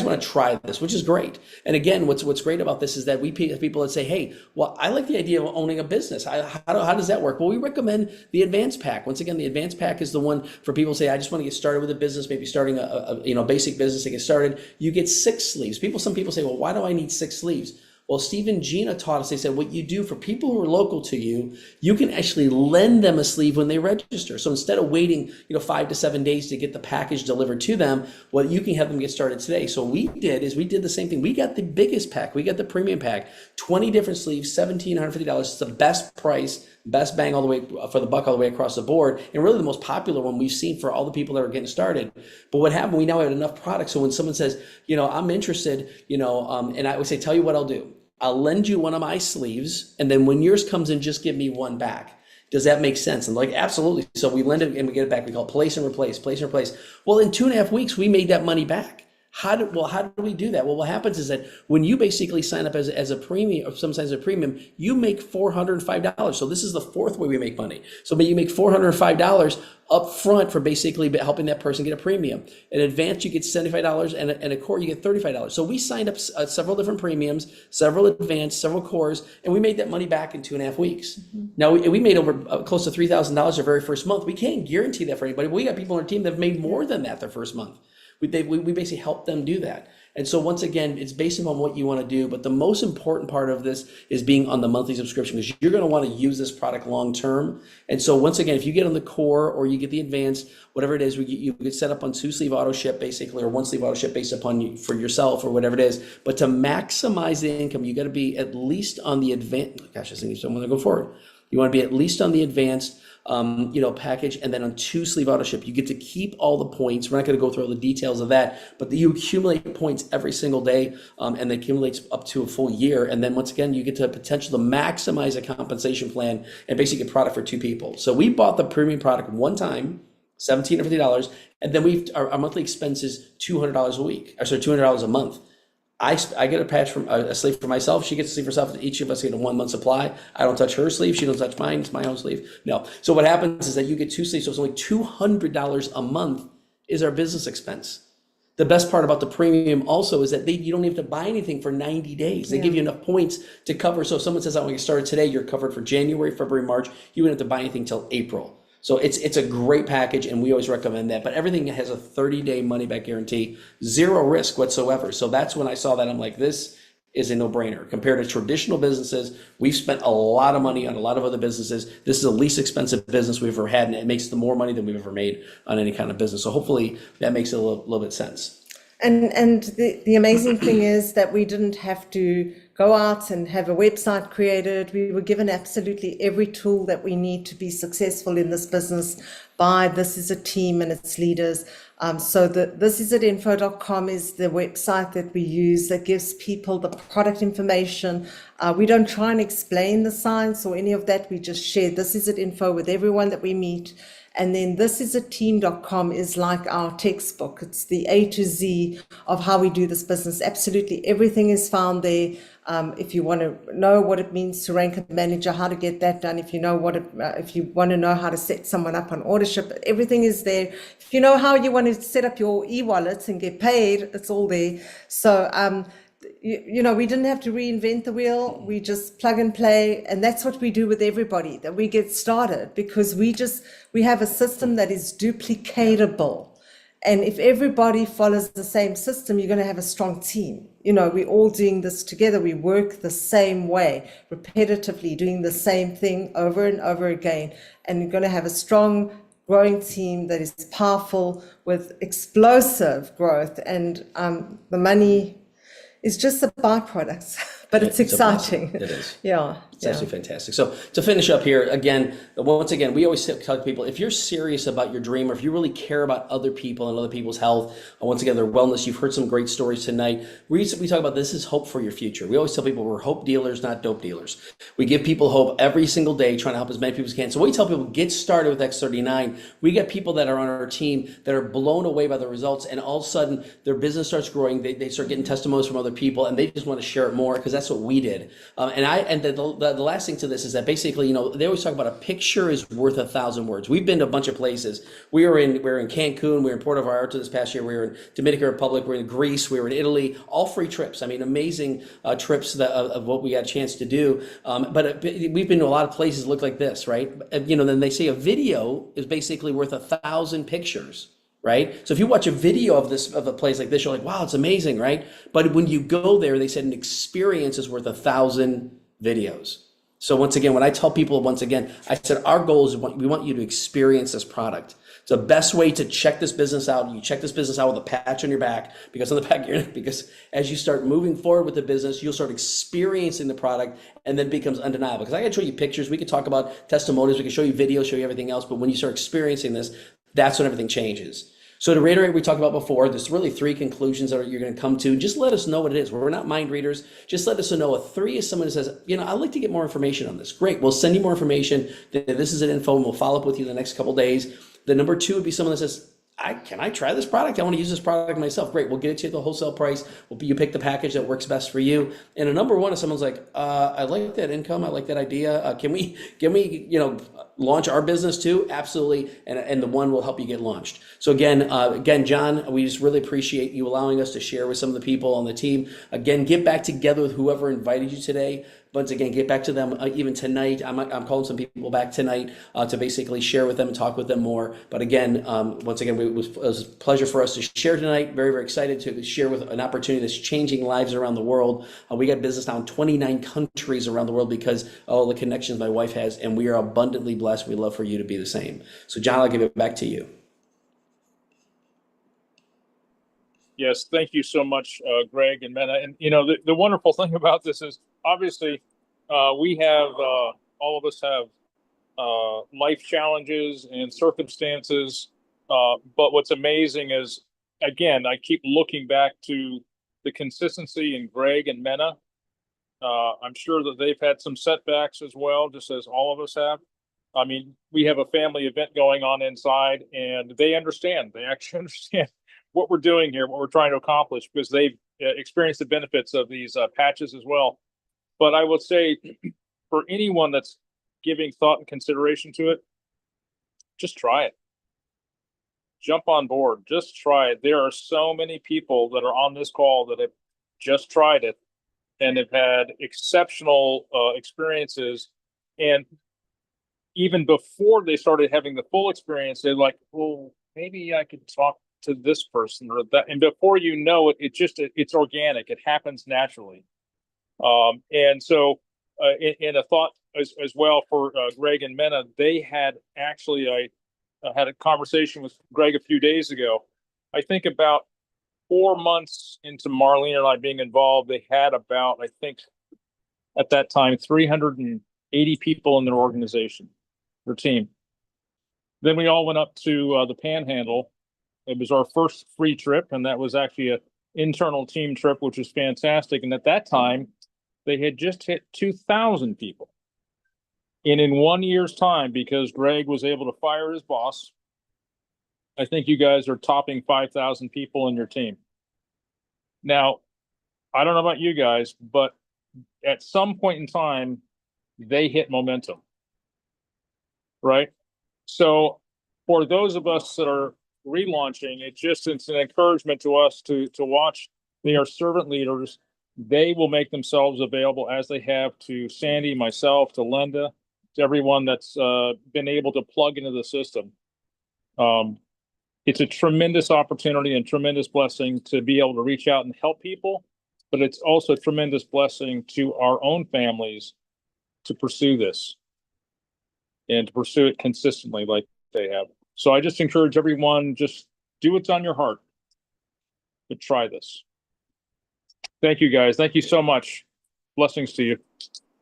want to try this, which is great. And again, what's great about this is that we pay people that say, hey, well, I like the idea of owning a business. How does that work? Well, we recommend the advanced pack. Once again, the advanced pack is the one for people who say, I just want to get started with a business, maybe starting a basic business to get started. You get 6 sleeves. Some people say, well, why do I need 6 sleeves? Well, Steve and Gina taught us, they said, what you do for people who are local to you, you can actually lend them a sleeve when they register. So instead of waiting, 5 to 7 days to get the package delivered to them, well, you can have them get started today. So we did the same thing. We got the biggest pack. We got the premium pack, 20 different sleeves, $1,750. It's the best price, best bang all the way for the buck all the way across the board, and really the most popular one we've seen for all the people that are getting started. But what happened, we now have enough products. So when someone says, I'm interested, and I would say, tell you what I'll do. I'll lend you one of my sleeves, and then when yours comes in, just give me one back. Does that make sense? And like, absolutely. So we lend it and we get it back. We call it place and replace. Well, in 2.5 weeks, we made that money back. How do we do that? Well, what happens is that when you basically sign up as a premium, or sometimes a premium, you make $405. So this is the 4th way we make money. So you make $405 up front for basically helping that person get a premium. In advance, you get $75, and a core, you get $35. So we signed up several different premiums, several advanced, several cores, and we made that money back in 2.5 weeks. Now, we made over close to $3,000 our very first month. We can't guarantee that for anybody, but we got people on our team that have made more than that their first month. We basically help them do that. And so once again, it's based upon what you want to do. But the most important part of this is being on the monthly subscription, because you're going to want to use this product long term. And so once again, if you get on the core or you get the advanced, whatever it is, you get set up on 2-sleeve auto ship basically, or 1-sleeve auto ship based upon you for yourself or whatever it is. But to maximize the income, you got to be at least on the advanced. Gosh, I think I'm going to go forward. You want to be at least on the advanced. package, and then on 2-sleeve auto ship, you get to keep all the points. We're not going to go through all the details of that, but you accumulate points every single day, and it accumulates up to a full year. And then once again, you get the potential to maximize a compensation plan and basically get product for 2 people. So we bought the premium product one time, $1,750, and then our monthly expense is $200 a week, or sorry, $200 a month. I get a patch from a sleeve for myself. She gets a sleeve for herself. Each of us get a 1-month supply. I don't touch her sleeve. She doesn't touch mine. It's my own sleeve. No. So what happens is that you get 2 sleeves. So it's only $200 a month is our business expense. The best part about the premium also is that you don't have to buy anything for 90 days. They give you enough points to cover. So if someone says, I want to get started today, you're covered for January, February, March. You wouldn't have to buy anything till April. So it's a great package, and we always recommend that. But everything has a 30-day money-back guarantee, 0 risk whatsoever. So that's when I saw that, I'm like, this is a no-brainer. Compared to traditional businesses, we've spent a lot of money on a lot of other businesses. This is the least expensive business we've ever had, and it makes the more money than we've ever made on any kind of business. So hopefully that makes a little bit sense. And the amazing thing is that we didn't have to go out and have a website created. We were given absolutely every tool that we need to be successful in this business by This Is a Team and its leaders. So the thisisatinfo.com is the website that we use that gives people the product information. We don't try and explain the science or any of that. We just share This Is It info with everyone that we meet. And then thisisateam.com is like our textbook. It's the A to Z of how we do this business. Absolutely everything is found there. If you want to know what it means to rank a manager, how to get that done. If you want to know how to set someone up on ordership, everything is there. If you know how you want to set up your e-wallets and get paid, it's all there. So, we didn't have to reinvent the wheel. We just plug and play. And that's what we do with everybody, that we get started, because we have a system that is duplicatable. And if everybody follows the same system, you're going to have a strong team. We're all doing this together. We work the same way, repetitively, doing the same thing over and over again. And you're going to have a strong, growing team that is powerful with explosive growth. And the money is just a byproduct, but it's exciting. It is. Yeah. It's actually fantastic. So to finish up here, once again, we always tell people, if you're serious about your dream, or if you really care about other people and other people's health, once again, their wellness, you've heard some great stories tonight. We talk about this is hope for your future. We always tell people we're hope dealers, not dope dealers. We give people hope every single day, trying to help as many people as can. So we tell people, get started with X39. We get people that are on our team that are blown away by the results, and all of a sudden their business starts growing. They start getting testimonies from other people, and they just want to share it more, because that's what we did. The last thing to this is that basically, they always talk about a picture is worth 1,000 words. We've been to a bunch of places. We were in Cancun, we were in Puerto Vallarta this past year, we were in Dominican Republic, we were in Greece, we were in Italy, all free trips. I mean, amazing trips of what we got a chance to do. But we've been to a lot of places that look like this, right? Then they say a video is basically worth 1,000 pictures. Right? So if you watch a video of a place like this, you're like, wow, it's amazing, right? But when you go there, they said an experience is worth 1,000 videos. So once again, when I tell people, I said, our goal is we want you to experience this product. It's the best way to check this business out. You check this business out with a patch on your back, because on the back of your neck, because as you start moving forward with the business, you'll start experiencing the product, and then it becomes undeniable. Because I can show you pictures, we can talk about testimonials, we can show you videos, show you everything else, but when you start experiencing this, that's when everything changes. So to reiterate what we talked about before, there's really 3 conclusions that you're going to come to. Just let us know what it is. We're not mind readers. Just let us know. A 3 is someone who says, I'd like to get more information on this. Great. We'll send you more information. This is an info, and we'll follow up with you the next couple of days. The number 2 would be someone that says, can I try this product? I want to use this product myself. Great. We'll get it to you at the wholesale price. You pick the package that works best for you. And a number 1 is someone's like, I like that income. I like that idea. Can we launch our business too? Absolutely. And the 1 will help you get launched. So again, John, we just really appreciate you allowing us to share with some of the people on the team. Again, get back together with whoever invited you today. Once again, get back to them even tonight. I'm calling some people back tonight to basically share with them and talk with them more. But again, once again, it was a pleasure for us to share tonight. Very, very excited to share with an opportunity that's changing lives around the world. We got business now in 29 countries around the world because of all the connections my wife has, and we are abundantly blessed. We love for you to be the same. So John, I'll give it back to you. Yes, thank you so much, Greg and Mena. And the wonderful thing about this is obviously we have all of us have life challenges and circumstances. But what's amazing is, again, I keep looking back to the consistency in Greg and Mena. I'm sure that they've had some setbacks as well, just as all of us have. I mean, we have a family event going on inside, and they understand. They actually understand what we're doing here, what we're trying to accomplish, because they've experienced the benefits of these patches as well. But I will say, for anyone that's giving thought and consideration to it, just try it. Jump on board. Just try it. There are so many people that are on this call that have just tried it and have had exceptional experiences. And even before they started having the full experience, they're like, well, maybe I could talk to this person or that. And before you know it, it's organic. It happens naturally. And so in a thought as well for Greg and Mena, they had actually, I had a conversation with Greg a few days ago. I think about 4 months into Marlene and I being involved, they had about, I think at that time, 380 people in their organization, their team. Then we all went up to the Panhandle. It was our first free trip, and that was actually an internal team trip, which was fantastic. And at that time, they had just hit 2,000 people. And in 1 year's time, because Greg was able to fire his boss, I think you guys are topping 5,000 people in your team. Now, I don't know about you guys, but at some point in time, they hit momentum, right? So for those of us that are relaunching, it's an encouragement to us to watch. They are servant leaders. They will make themselves available as they have to Sandy, myself, to Linda, to everyone that's been able to plug into the system. It's a tremendous opportunity and tremendous blessing to be able to reach out and help people, but it's also a tremendous blessing to our own families to pursue this and to pursue it consistently like they have. So I just encourage everyone, just do what's on your heart, but try this. Thank you, guys. Thank you so much. Blessings to you.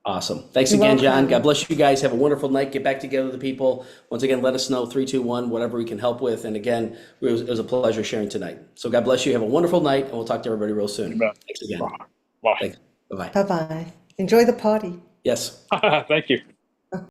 Awesome. Thanks You're again, John. welcome. God bless you guys. Have a wonderful night. Get back together with the people. Once again, let us know, 321, whatever we can help with. And again, it was a pleasure sharing tonight. So God bless you. Have a wonderful night, and we'll talk to everybody real soon. Amen. Thanks again. Bye. Thanks. Bye-bye. Bye-bye. Enjoy the party. Yes. Thank you.